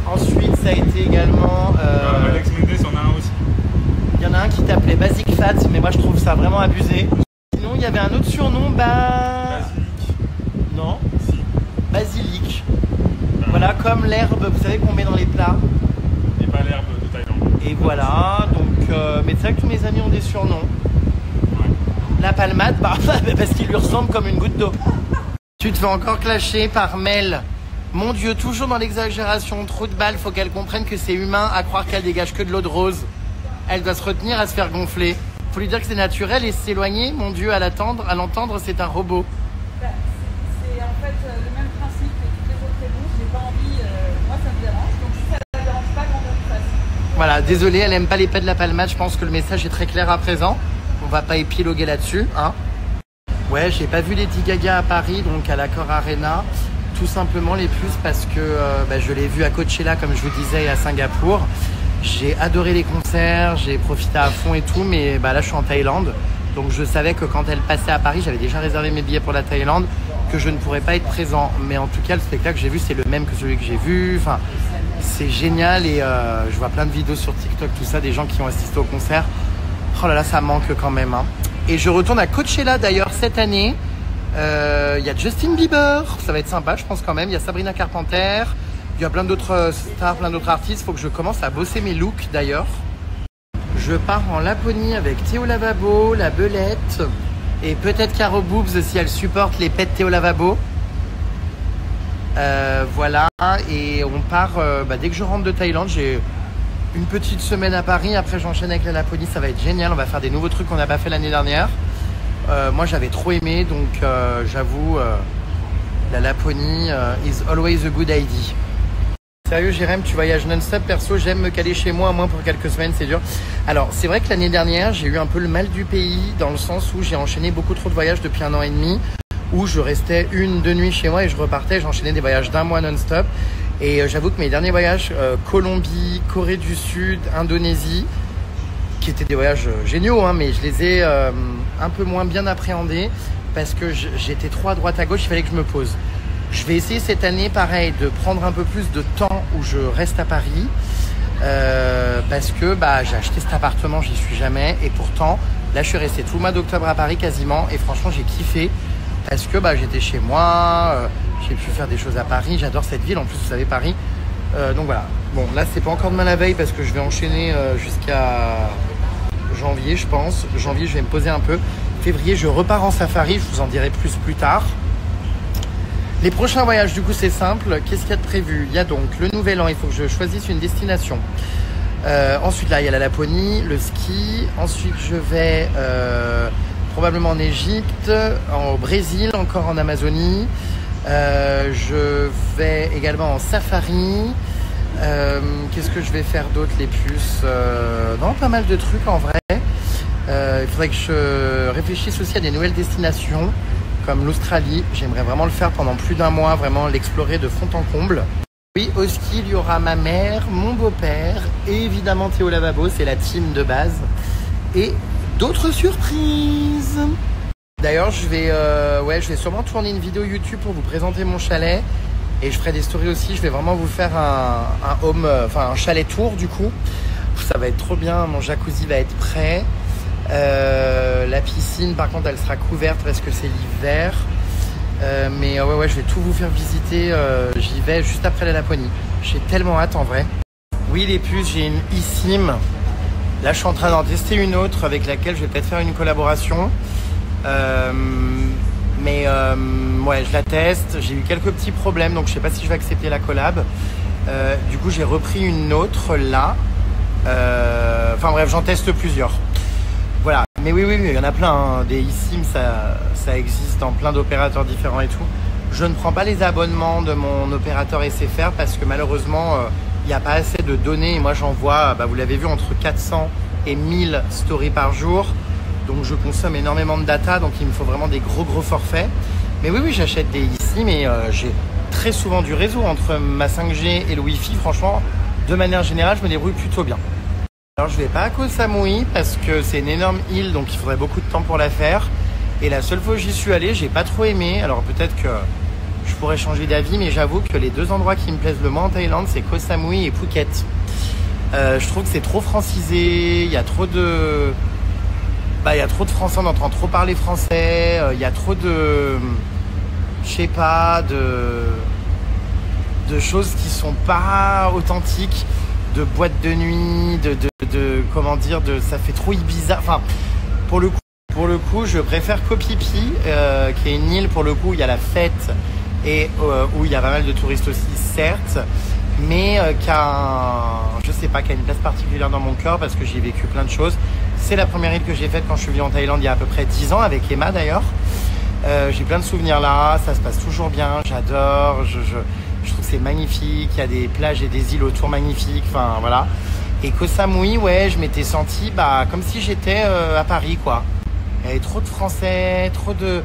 Ensuite ça a été également... Alex Mendes en a un aussi. Il y en a un qui t'appelait Basic Fat, mais moi je trouve ça vraiment abusé. Sinon il y avait un autre surnom, Basilic. Non, Si. Basilic. Voilà, comme l'herbe, vous savez qu'on met dans les plats. Et pas l'herbe de Thaïlande. Et voilà, donc... mais c'est vrai que tous mes amis ont des surnoms. Ouais. La palmade, bah, parce qu'il lui ressemble comme une goutte d'eau. Tu te fais encore clasher par Mel. Mon Dieu, toujours dans l'exagération, trop de balles, faut qu'elle comprenne que c'est humain à croire qu'elle dégage que de l'eau de rose. Elle doit se retenir à se faire gonfler. Faut lui dire que c'est naturel et s'éloigner, mon Dieu, à l'entendre, c'est un robot. Bah, c'est en fait le même principe que toutes les autres réponses. J'ai pas envie, moi ça me dérange. Donc si ça ne dérange pas, grand chose fasse. Voilà, désolé, elle aime pas les pets de la palmade, je pense que le message est très clair à présent. On va pas épiloguer là-dessus, hein. Ouais, j'ai pas vu Lady Gaga à Paris, donc à l'Accor Arena. Tout simplement les plus parce que je l'ai vu à Coachella, comme je vous disais, et à Singapour. J'ai adoré les concerts, j'ai profité à fond et tout, mais là je suis en Thaïlande. Donc je savais que quand elle passait à Paris, j'avais déjà réservé mes billets pour la Thaïlande, que je ne pourrais pas être présent. Mais en tout cas, le spectacle que j'ai vu, c'est le même que celui que j'ai vu. Enfin, c'est génial et je vois plein de vidéos sur TikTok, tout ça, des gens qui ont assisté au concert. Oh là là, ça manque quand même, hein. Et je retourne à Coachella d'ailleurs cette année. Il y a Justin Bieber, ça va être sympa je pense quand même. Il y a Sabrina Carpenter, il y a plein d'autres stars, plein d'autres artistes. Il faut que je commence à bosser mes looks d'ailleurs. Je pars en Laponie avec Théo Lavabo, la Belette et peut-être Caro Boobs si elle supporte les pets Théo Lavabo. Voilà, et on part dès que je rentre de Thaïlande. J'ai une petite semaine à Paris, après j'enchaîne avec la Laponie, ça va être génial. On va faire des nouveaux trucs qu'on n'a pas fait l'année dernière. Moi j'avais trop aimé, donc j'avoue, la Laponie is always a good idea. Sérieux Jérém, tu voyages non-stop, perso j'aime me caler chez moi, à moins pour quelques semaines, c'est dur. Alors c'est vrai que l'année dernière j'ai eu un peu le mal du pays, dans le sens où j'ai enchaîné beaucoup trop de voyages depuis 1 an et demi, où je restais 1-2 nuits chez moi et je repartais, j'enchaînais des voyages d'1 mois non-stop. Et j'avoue que mes derniers voyages, Colombie, Corée du Sud, Indonésie, qui étaient des voyages géniaux, hein, mais je les ai un peu moins bien appréhendés parce que j'étais trop à droite à gauche, il fallait que je me pose. Je vais essayer cette année, pareil, de prendre un peu plus de temps où je reste à Paris parce que j'ai acheté cet appartement, j'y suis jamais, et pourtant là je suis resté tout le mois d'octobre à Paris quasiment, et franchement j'ai kiffé parce que j'étais chez moi, j'ai pu faire des choses à Paris, j'adore cette ville, en plus vous savez Paris, donc voilà. Bon là c'est pas encore demain la veille parce que je vais enchaîner jusqu'à janvier je pense. Janvier je vais me poser un peu, février je repars en safari, je vous en dirai plus tard. Les prochains voyages, du coup, c'est simple. Qu'est-ce qu'il y a de prévu? Il y a donc le Nouvel An, il faut que je choisisse une destination. Ensuite, là, il y a la Laponie, le ski. Ensuite, je vais probablement en Égypte, au Brésil, encore en Amazonie. Je vais également en safari. Qu'est-ce que je vais faire d'autre, les puces? Non, pas mal de trucs en vrai. Il faudrait que je réfléchisse aussi à des nouvelles destinations, comme l'Australie. J'aimerais vraiment le faire pendant plus d'1 mois, vraiment l'explorer de fond en comble. Oui, au ski, il y aura ma mère, mon beau-père et évidemment Théo Lavabo, c'est la team de base. Et d'autres surprises. D'ailleurs, je vais sûrement tourner une vidéo YouTube pour vous présenter mon chalet. Et je ferai des stories aussi. Je vais vraiment vous faire un chalet tour du coup. Ça va être trop bien, mon jacuzzi va être prêt. La piscine par contre elle sera couverte parce que c'est l'hiver, mais ouais je vais tout vous faire visiter. J'y vais juste après la Laponie, j'ai tellement hâte en vrai. Oui les puces, j'ai une eSIM, là je suis en train d'en tester une autre avec laquelle je vais peut-être faire une collaboration, ouais je la teste, j'ai eu quelques petits problèmes donc je sais pas si je vais accepter la collab. Du coup j'ai repris une autre là, enfin bref j'en teste plusieurs. Voilà, mais oui, il y en a plein, hein. Des eSIM, ça existe dans plein d'opérateurs différents et tout. Je ne prends pas les abonnements de mon opérateur SFR parce que malheureusement, il n'y a pas assez de données. Et moi, j'envoie, vous l'avez vu, entre 400 et 1000 stories par jour. Donc, je consomme énormément de data, donc il me faut vraiment des gros forfaits. Mais oui, j'achète des eSIM et j'ai très souvent du réseau entre ma 5G et le Wi-Fi. Franchement, de manière générale, je me débrouille plutôt bien. Alors je vais pas à Koh Samui parce que c'est une énorme île donc il faudrait beaucoup de temps pour la faire. Et la seule fois où j'y suis allé, j'ai pas trop aimé. Alors peut-être que je pourrais changer d'avis, mais j'avoue que les 2 endroits qui me plaisent le moins en Thaïlande, c'est Koh Samui et Phuket. Je trouve que c'est trop francisé, il y a trop de... il y a trop de Français, on entend trop parler français, il y a trop de... je sais pas, de choses qui sont pas authentiques, de boîtes de nuit, comment dire, ça fait trop Ibiza. Enfin, pour le coup, je préfère Koh Phi Phi, qui est une île pour le coup où il y a la fête et où il y a pas mal de touristes aussi, certes, mais qui a une place particulière dans mon cœur parce que j'y ai vécu plein de choses. C'est la première île que j'ai faite quand je suis venu en Thaïlande il y a à peu près 10 ans avec Emma d'ailleurs. J'ai plein de souvenirs là, ça se passe toujours bien, j'adore, je trouve que c'est magnifique, il y a des plages et des îles autour magnifiques, enfin voilà. Et Koh Samui, ouais, je m'étais senti comme si j'étais à Paris quoi. Il y avait trop de Français, trop de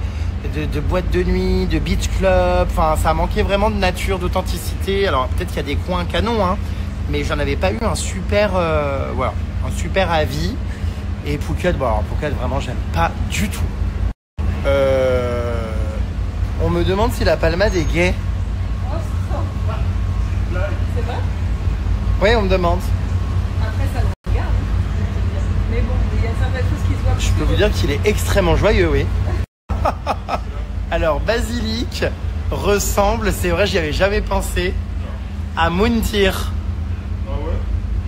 boîtes de nuit, de beach club, enfin ça manquait vraiment de nature, d'authenticité. Alors peut-être qu'il y a des coins canons, hein, mais j'en avais pas eu un super avis. Et Phuket, Phuket vraiment j'aime pas du tout. On me demande si la Palmade est gay. C'est vrai? Oui, on me demande. Après, ça le regarde. Mais bon, il y a certaines choses qui se voient. Je peux vous dire qu'il est extrêmement joyeux, oui. Alors, Basilic ressemble, c'est vrai, j'y avais jamais pensé, à Moundir. Ah ouais?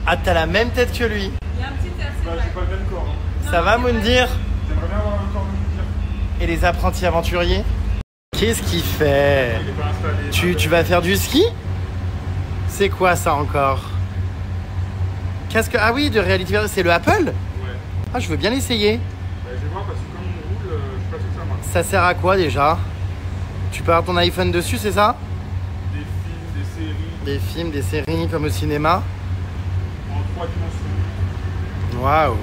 Ah, t'as la même tête que lui. Il y a un petit air, c'est Bah, vrai. j'ai pas le même corps. Hein. Ça va, Moundir? J'aimerais bien avoir le corps de Moundir. Et les apprentis aventuriers? Qu'est-ce qu'il fait? Il est pas installé. Tu vas faire du ski? C'est quoi ça encore? Casque, ah oui, de réalité virtuelle, c'est le Apple? Ouais. Ah, je veux bien l'essayer. Bah, je vais voir parce que comme on roule, je suis pas sûr que ça marche. Ça sert à quoi déjà? Tu peux avoir ton iPhone dessus, c'est ça? Des films, des séries Des films, des séries comme au cinéma? en 3 dimensions. Waouh!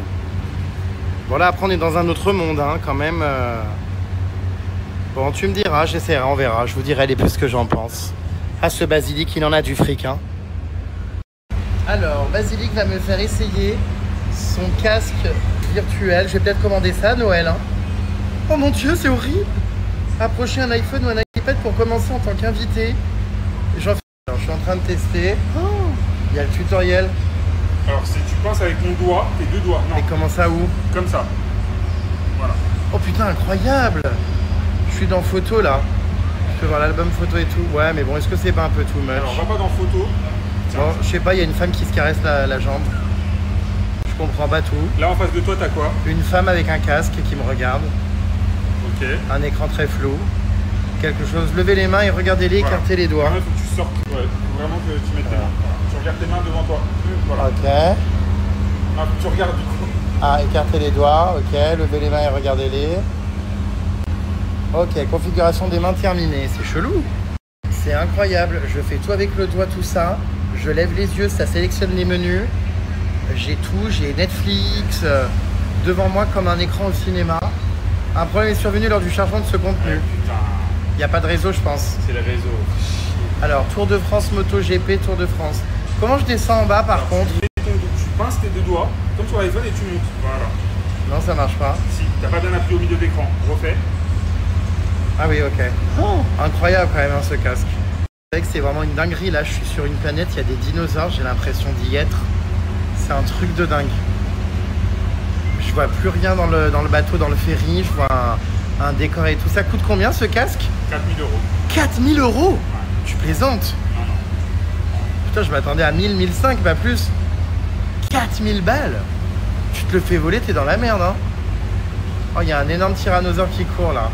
Bon là après on est dans un autre monde hein, quand même. Bon tu me diras, j'essaierai, on verra, je vous dirai les plus que j'en pense. Ah ce Basilic, il en a du fric hein. Alors Basilic va me faire essayer son casque virtuel. Je vais peut-être commander ça à Noël hein. Oh mon dieu c'est horrible! Approcher un iPhone ou un iPad pour commencer en tant qu'invité. Alors, je suis en train de tester. Oh, il y a le tutoriel. Alors si tu pinces avec ton doigt, tes 2 doigts, non, Et comment ça où? comme ça. Voilà. Oh putain, incroyable! Je suis dans photo là. Je peux voir l'album photo et tout. Ouais, mais bon, est-ce que c'est pas un peu too much? Alors va pas dans photo. Bon, je sais pas, il y a une femme qui se caresse la jambe. Je comprends pas tout. Là en face de toi, t'as quoi? Une femme avec un casque qui me regarde. Ok. Un écran très flou. Quelque chose. Levez les mains et regardez-les, Voilà. écartez les doigts. Il faut que tu sortes. Ouais, faut vraiment que tu mettes tes mains. Tu regardes tes mains devant toi. Voilà. Ok. Ah, tu regardes du coup. Ah, écartez les doigts. Ok. Levez les mains et regardez-les. Ok. Configuration des mains terminée. C'est chelou. C'est incroyable. Je fais tout avec le doigt, tout ça. Je lève les yeux, ça sélectionne les menus. J'ai tout. J'ai Netflix devant moi comme un écran au cinéma. Un problème est survenu lors du chargement de ce contenu. Putain, Il n'y a pas de réseau, je pense. c'est le réseau. Alors, Tour de France, MotoGP, Tour de France. Comment je descends en bas par contre? Tu pinces tes 2 doigts, comme sur l'iPhone, et tu montes. Voilà. Non, ça marche pas. Si, t'as pas bien appuyé au milieu d'écran. Refais. Ah oui, ok. Incroyable quand même hein, ce casque. C'est vrai que c'est vraiment une dinguerie. Là, je suis sur une planète, il y a des dinosaures, j'ai l'impression d'y être. C'est un truc de dingue. Je vois plus rien dans le bateau, dans le ferry. Je vois un décor et tout. Ça coûte combien ce casque? 4000 €. 4000 €? Tu plaisantes? Non, non. Putain, je m'attendais à 1000, 1005, pas plus. 4000 balles? Tu te le fais voler, t'es dans la merde, hein. Oh, il y a un énorme tyrannosaure qui court, là.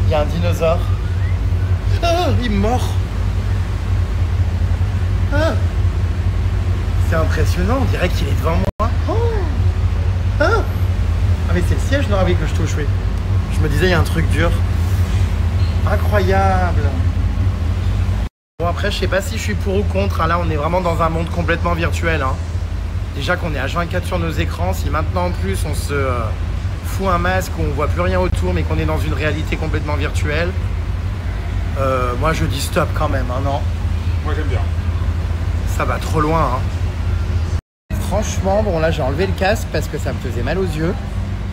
Il y a un dinosaure. Ah, il est mort. Ah. C'est impressionnant, on dirait qu'il est devant moi. Oh. Ah. Ah, mais c'est le siège, non? Ah oui, que je touche, oui. Je me disais, il y a un truc dur. Incroyable. Bon après je sais pas si je suis pour ou contre, hein. Là on est vraiment dans un monde complètement virtuel hein. Déjà qu'on est à 24 sur nos écrans, si maintenant en plus on se fout un masque, où on voit plus rien autour mais qu'on est dans une réalité complètement virtuelle, moi je dis stop quand même hein, non? Moi j'aime bien. Ça va trop loin hein. Franchement bon là j'ai enlevé le casque parce que ça me faisait mal aux yeux.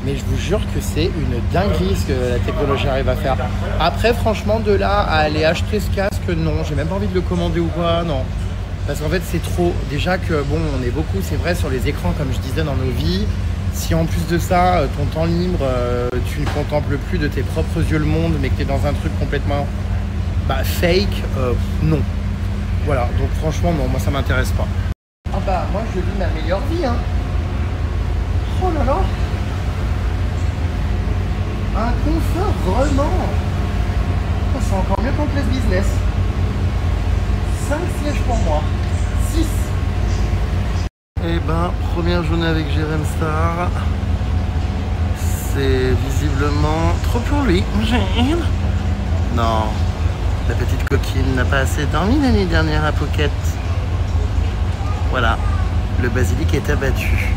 Mais je vous jure que c'est une dinguerie ce que la technologie arrive à faire. Après, franchement, de là à aller acheter ce casque, non. J'ai même pas envie de le commander ou quoi, non. Parce qu'en fait, c'est trop. Déjà que, bon, on est beaucoup, c'est vrai, sur les écrans, comme je disais, dans nos vies. Si en plus de ça, ton temps libre, tu ne contemples plus de tes propres yeux le monde, mais que tu es dans un truc complètement fake, non. Voilà, donc franchement, non, moi, ça m'intéresse pas. Ah bah, moi, je vis ma meilleure vie, hein. Oh là là. Un confort, vraiment. Oh, c'est encore mieux qu'en classe business. 5 sièges pour moi. 6. Eh ben, première journée avec Jérém Star. C'est visiblement trop pour lui. Non, la petite coquine n'a pas assez dormi l'année dernière à Phuket. Voilà, le Basilic est abattu.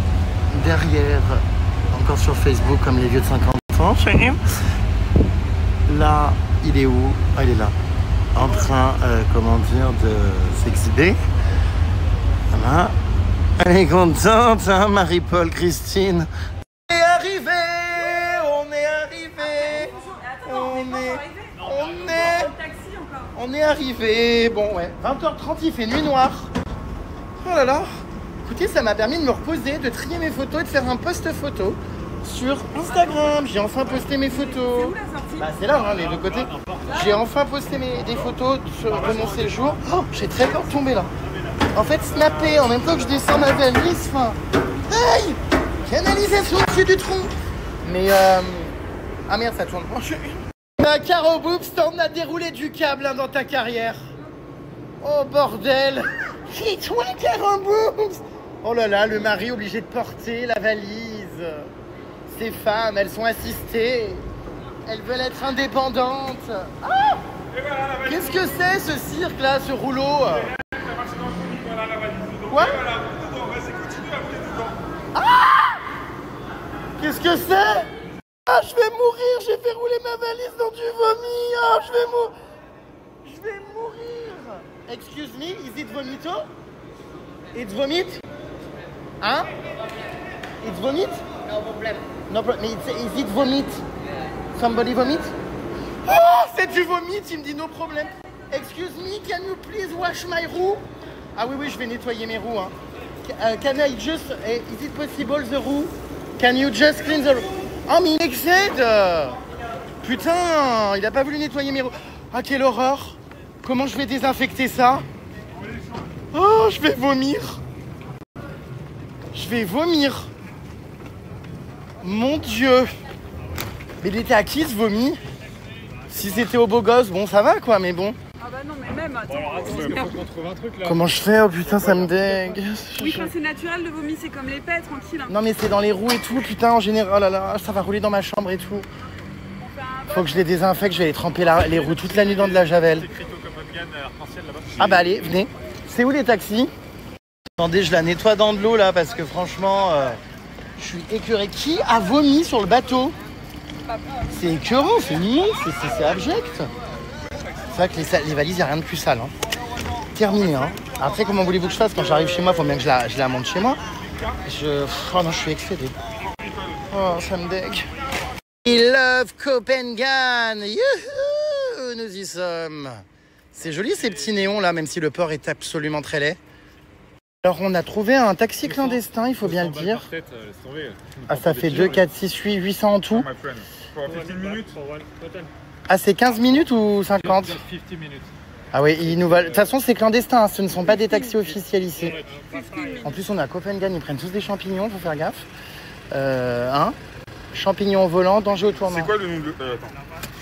Derrière, encore sur Facebook comme les vieux de 50 ans. Là, il est où? Ah, il est là. En train, comment dire, de s'exhiber. Voilà. Elle est contente, hein, Marie-Paul, Christine. On est arrivé! On est arrivé! On est arrivé! Bon, ouais. 20h30, il fait nuit noire. Oh là là! Écoutez, ça m'a permis de me reposer, de trier mes photos et de faire un post photo sur Instagram. J'ai enfin posté mes photos. Bah, c'est là, hein, les deux côtés. J'ai enfin posté des photos de mon séjour. Oh, j'ai très peur de tomber là. En fait, snapper en même temps que je descends ma valise. Enfin, aïe, canalisation au-dessus du tronc. Mais ah merde, ça tourne. Caro Boobs, t'en as déroulé du câble hein, dans ta carrière. Oh bordel. C'est toi, Caro Boobs. Oh là là, le mari obligé de porter la valise. Ces femmes, elles sont assistées. Elles veulent être indépendantes. Ah, qu'est-ce que c'est ce cirque là, ce rouleau? Quoi? Ah, qu'est-ce que c'est? Ah, je vais mourir, j'ai fait rouler ma valise dans du vomi. Ah, je vais mourir. Excuse me, is it vomito? It's vomit? Hein? It's vomit? No problem. No problem. Is it vomit? Somebody vomit? Oh, c'est du vomit, il me dit no problem. Excuse me, can you please wash my roue? Ah oui, je vais nettoyer mes roues. Hein. Can I just... is it possible the roue? Can you just clean the roue? Oh, mais il excède! Putain, il a pas voulu nettoyer mes roues. Ah, quelle horreur! Comment je vais désinfecter ça? Oh, je vais vomir! Je vais vomir! Mon Dieu! Mais il était à qui ce vomi? Si c'était au beau gosse, bon, ça va quoi, mais bon. Ah bah non, mais même, attends. Comment je fais? Oh putain, ça me dégue. Oui, quand c'est naturel, le vomi, c'est comme l'épée, tranquille. Hein. Non, mais c'est dans les roues et tout, putain, en général. Oh là là, ça va rouler dans ma chambre et tout. Faut que je les désinfecte, je vais les tremper les roues toute la nuit dans de la javel. Ah bah allez, venez. C'est où les taxis? Attendez, je la nettoie dans de l'eau là, parce que franchement, je suis écœuré. Qui a vomi sur le bateau? C'est écœurant, c'est immonde, c'est abject. C'est vrai que les valises, il n'y a rien de plus sale. Hein. Terminé. Hein. Après, comment voulez-vous que je fasse? Quand j'arrive chez moi, il faut bien que je la monte chez moi. Oh non, je suis excédé. Oh, ça me dégue. I love Copenhague. Youhou, nous y sommes. C'est joli ces petits néons là, même si le port est absolument très laid. Alors, on a trouvé un taxi clandestin, il faut bien le dire. Ah, ça fait 2, 4, 6, 8, 800 en tout. Ah, c'est 15 minutes ou 50? Ah oui, de toute façon, c'est clandestin, hein. Ce ne sont pas des taxis officiels ici. En plus, on est à Copenhague, ils prennent tous des champignons, faut faire gaffe. Champignons au volant, danger au tournant. C'est quoi le nom de... attends.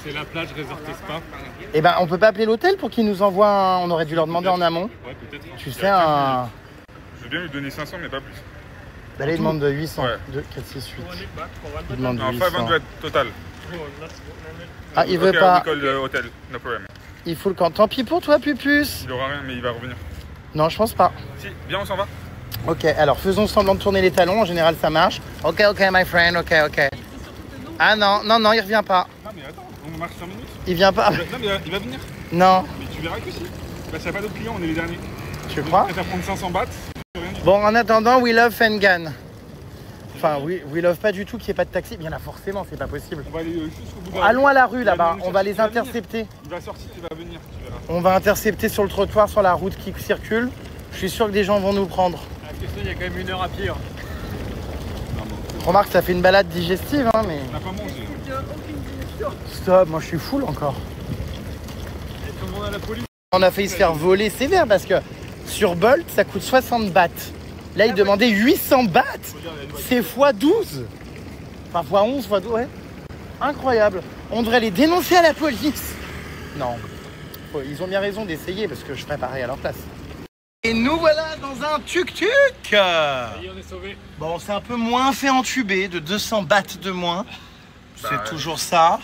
C'est la plage Resort Spa. Eh ben, on peut pas appeler l'hôtel pour qu'ils nous envoient on aurait dû leur demander en amont. Ouais, peut-être. Tu sais, un... Je veux bien lui donner 500, mais pas plus. Là, il demande 800. Ouais. 2, 4, 6, 8. Il demande 800. 500 total. Ah, il veut pas. Hotel, no problem. Il faut le camp. Tant pis pour toi, Pupus. Il aura rien, mais il va revenir. Non, je pense pas. Si, viens, on s'en va. Ok, alors faisons semblant de tourner les talons. En général, ça marche. Ok, my friend, ok. Ah non, il revient pas. Non, mais attends, on marche 5 minutes. Il vient pas. Non, mais il va venir. Non. Mais tu verras que si. Bah, s'il n'y a pas d'autres clients, on est les derniers. Tu crois? Je vais prendre 500 bahts. Bon, en attendant, we love Fengan. Enfin, we love pas du tout qu'il n'y ait pas de taxi. Il y en a forcément, c'est pas possible. On va aller jusqu'au bout de Allons à la rue là-bas, on va les intercepter. Il va sortir, il va venir, tu verras. On va intercepter sur le trottoir, sur la route qui circule. Je suis sûr que des gens vont nous prendre. La question, il y a quand même 1 heure à pied. Hein. Remarque, ça fait une balade digestive, hein, mais... On n'a pas mangé. Stop, moi je suis full encore. Et tout le monde à la police. On a failli se faire voler sévère parce que sur Bolt, ça coûte 60 bahts. Là, il demandait 800 bahts. C'est x12. Enfin, x11, x12, ouais. Incroyable. On devrait les dénoncer à la police. Non. Ils ont bien raison d'essayer parce que je ferais pareil à leur place. Et nous voilà dans un tuk-tuk. Allez, on est sauvés. Bon, c'est un peu moins fait entuber, de 200 bahts de moins. C'est toujours ça.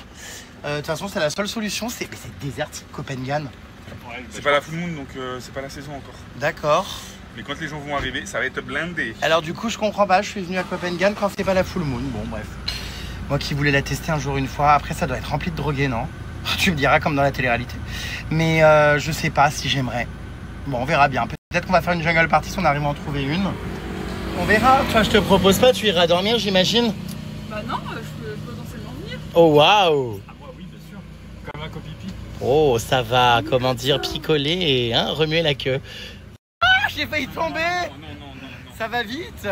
De toute façon, c'est la seule solution. C'est désertique, Copenhague. Ouais, c'est pas la full moon, donc c'est pas la saison encore. D'accord. Mais quand les gens vont arriver, ça va être blindé. Alors du coup, je comprends pas. Je suis venu à Copenhague quand c'est pas la full moon. Bon, bref. Moi qui voulais la tester un jour une fois. Après, ça doit être rempli de drogués, non? Tu me diras comme dans la télé-réalité. Mais je sais pas si j'aimerais. Bon, on verra bien. Peut-être qu'on va faire une jungle party si on arrive à en trouver une. On verra. Toi, je te propose pas. Tu iras dormir, j'imagine. Bah non, je peux potentiellement venir. Oh waouh. Ah moi oui, bien sûr. Comme un copipi. Oh, ça va. Comment dire, picoler et remuer la queue. Ah, j'ai failli tomber. Non. Ça va vite.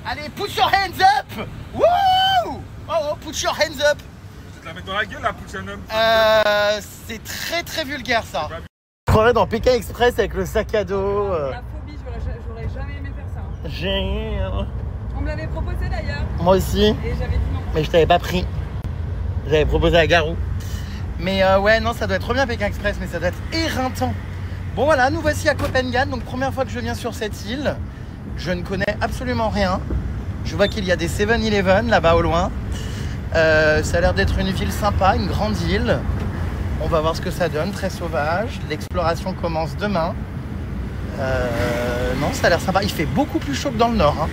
Allez, put your hands up. Wouh. Oh, put your hands up. Je vais te la mettre dans la gueule, là, put your hands up. C'est très très vulgaire ça. Je croirais dans Pékin Express avec le sac à dos. La phobie, j'aurais jamais aimé faire ça. On me l'avait proposé d'ailleurs. Moi aussi. Et j'avais dit non. Mais je t'avais pas pris. J'avais proposé à Garou. Mais ouais, non, ça doit être trop bien Pékin Express, mais ça doit être éreintant. Bon voilà, nous voici à Copenhague. Donc première fois que je viens sur cette île. Je ne connais absolument rien. Je vois qu'il y a des 7-Eleven là-bas au loin. Ça a l'air d'être une ville sympa, une grande île. On va voir ce que ça donne, très sauvage. L'exploration commence demain. Non, ça a l'air sympa. Il fait beaucoup plus chaud que dans le nord. Hein.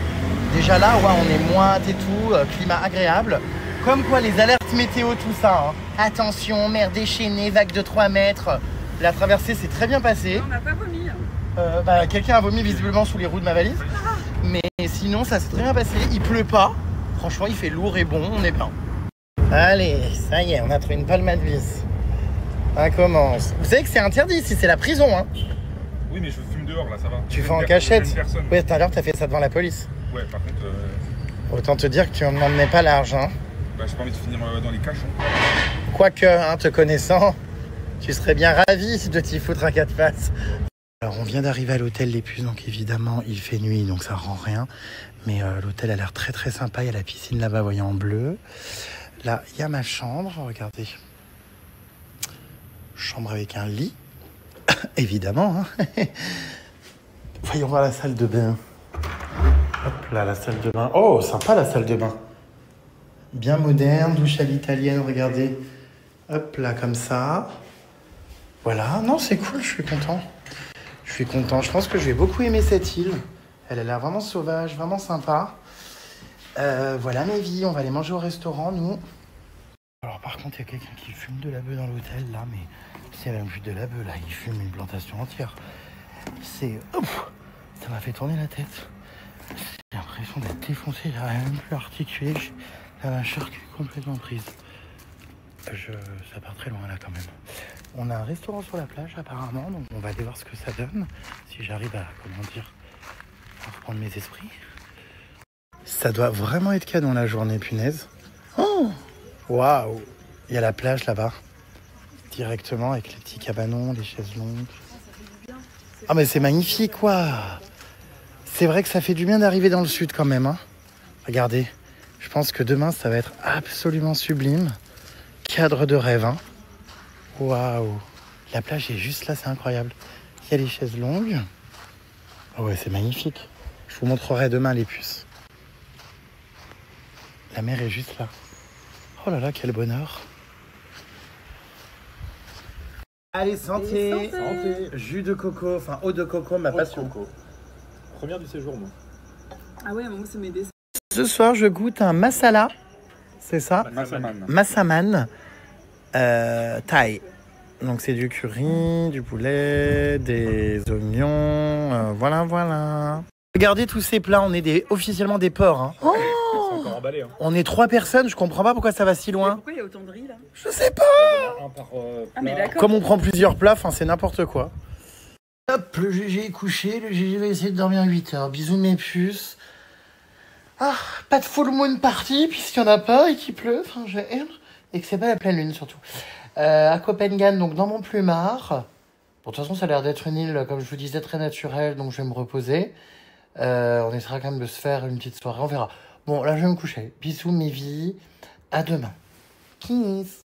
Déjà là, ouais, on est moite et tout, climat agréable. Comme quoi, les alertes météo, tout ça. Hein. Attention, mer déchaînée, vague de 3 mètres. La traversée s'est très bien passée. On n'a pas vomi. Quelqu'un a vomi visiblement sous les roues de ma valise. Mais sinon, ça s'est très bien passé. Il pleut pas. Franchement, il fait lourd et bon. On est bien. Allez, ça y est, on a trouvé une palmade vis. Ça commence. Vous savez que c'est interdit ici, c'est la prison. Hein. Oui, mais je fume dehors, là, ça va. Tu fais en cachette. Oui, tout à l'heure, t'as fait ça devant la police. Ouais, par contre... Autant te dire que tu m'emmenais pas large. Hein. J'ai pas envie de finir dans les cachons. Quoique, hein, te connaissant, tu serais bien ravi de t'y foutre un 4 faces. Alors, on vient d'arriver à l'hôtel Les Puces, donc évidemment, il fait nuit, donc ça rend rien. Mais l'hôtel a l'air très très sympa. Il y a la piscine là-bas, voyez, en bleu. Là, il y a ma chambre, regardez. Chambre avec un lit, évidemment. Hein. Voyons voir la salle de bain. Hop là, la salle de bain. Oh, sympa la salle de bain. Bien moderne, douche à l'italienne, regardez. Hop là, comme ça. Voilà, non, c'est cool, je suis content. Je suis content, je pense que je vais beaucoup aimer cette île. Elle a l'air vraiment sauvage, vraiment sympa. Voilà mes vies, on va aller manger au restaurant, nous. Alors par contre, il y a quelqu'un qui fume de la beuh dans l'hôtel, là, mais c'est même plus de la beuh, là, il fume une plantation entière. C'est... Ouf, ça m'a fait tourner la tête. J'ai l'impression d'être défoncé, j'arrive même plus à articuler, j'ai la mâchoire qui est complètement prise. Ça part très loin là quand même. On a un restaurant sur la plage apparemment, donc on va aller voir ce que ça donne. Si j'arrive à, à reprendre mes esprits. Ça doit vraiment être canon la journée, punaise. Oh, waouh! Il y a la plage là-bas. Directement avec les petits cabanons, les chaises longues. Ah mais c'est magnifique quoi! C'est vrai que ça fait du bien d'arriver dans le sud quand même. Hein. Regardez, je pense que demain ça va être absolument sublime. Cadre de rêve, hein. Waouh! La plage est juste là, c'est incroyable. Il y a les chaises longues. Oh ouais, c'est magnifique. Je vous montrerai demain les puces. La mer est juste là. Oh là là, quel bonheur! Allez, santé! Santé. Jus de coco, enfin eau de coco, ma passion. Coco. Première du séjour, moi. Ah ouais, moi, c'est mes desserts. Ce soir, je goûte un masala. C'est ça? Massaman. Thaï. Donc c'est du curry, du poulet, des oignons, voilà. Regardez tous ces plats, on est officiellement des porcs. Hein. Oh, c'est encore emballé. Hein. On est 3 personnes, je comprends pas pourquoi ça va si loin. Pourquoi il y a autant de riz là? Je sais pas. Ah mais d'accord. Comme on prend plusieurs plats, c'est n'importe quoi. Hop, le GG est couché, le GG va essayer de dormir 8 heures. Bisous mes puces. Ah, pas de full moon party, puisqu'il n'y en a pas et qu'il pleut, et que c'est pas la pleine lune surtout. À Copenhague, donc dans mon plumard. Bon, de toute façon, ça a l'air d'être une île, comme je vous disais, très naturelle, donc je vais me reposer. On essaiera quand même de se faire une petite soirée, on verra. Bon, là, je vais me coucher. Bisous mes vies, à demain. Kiss.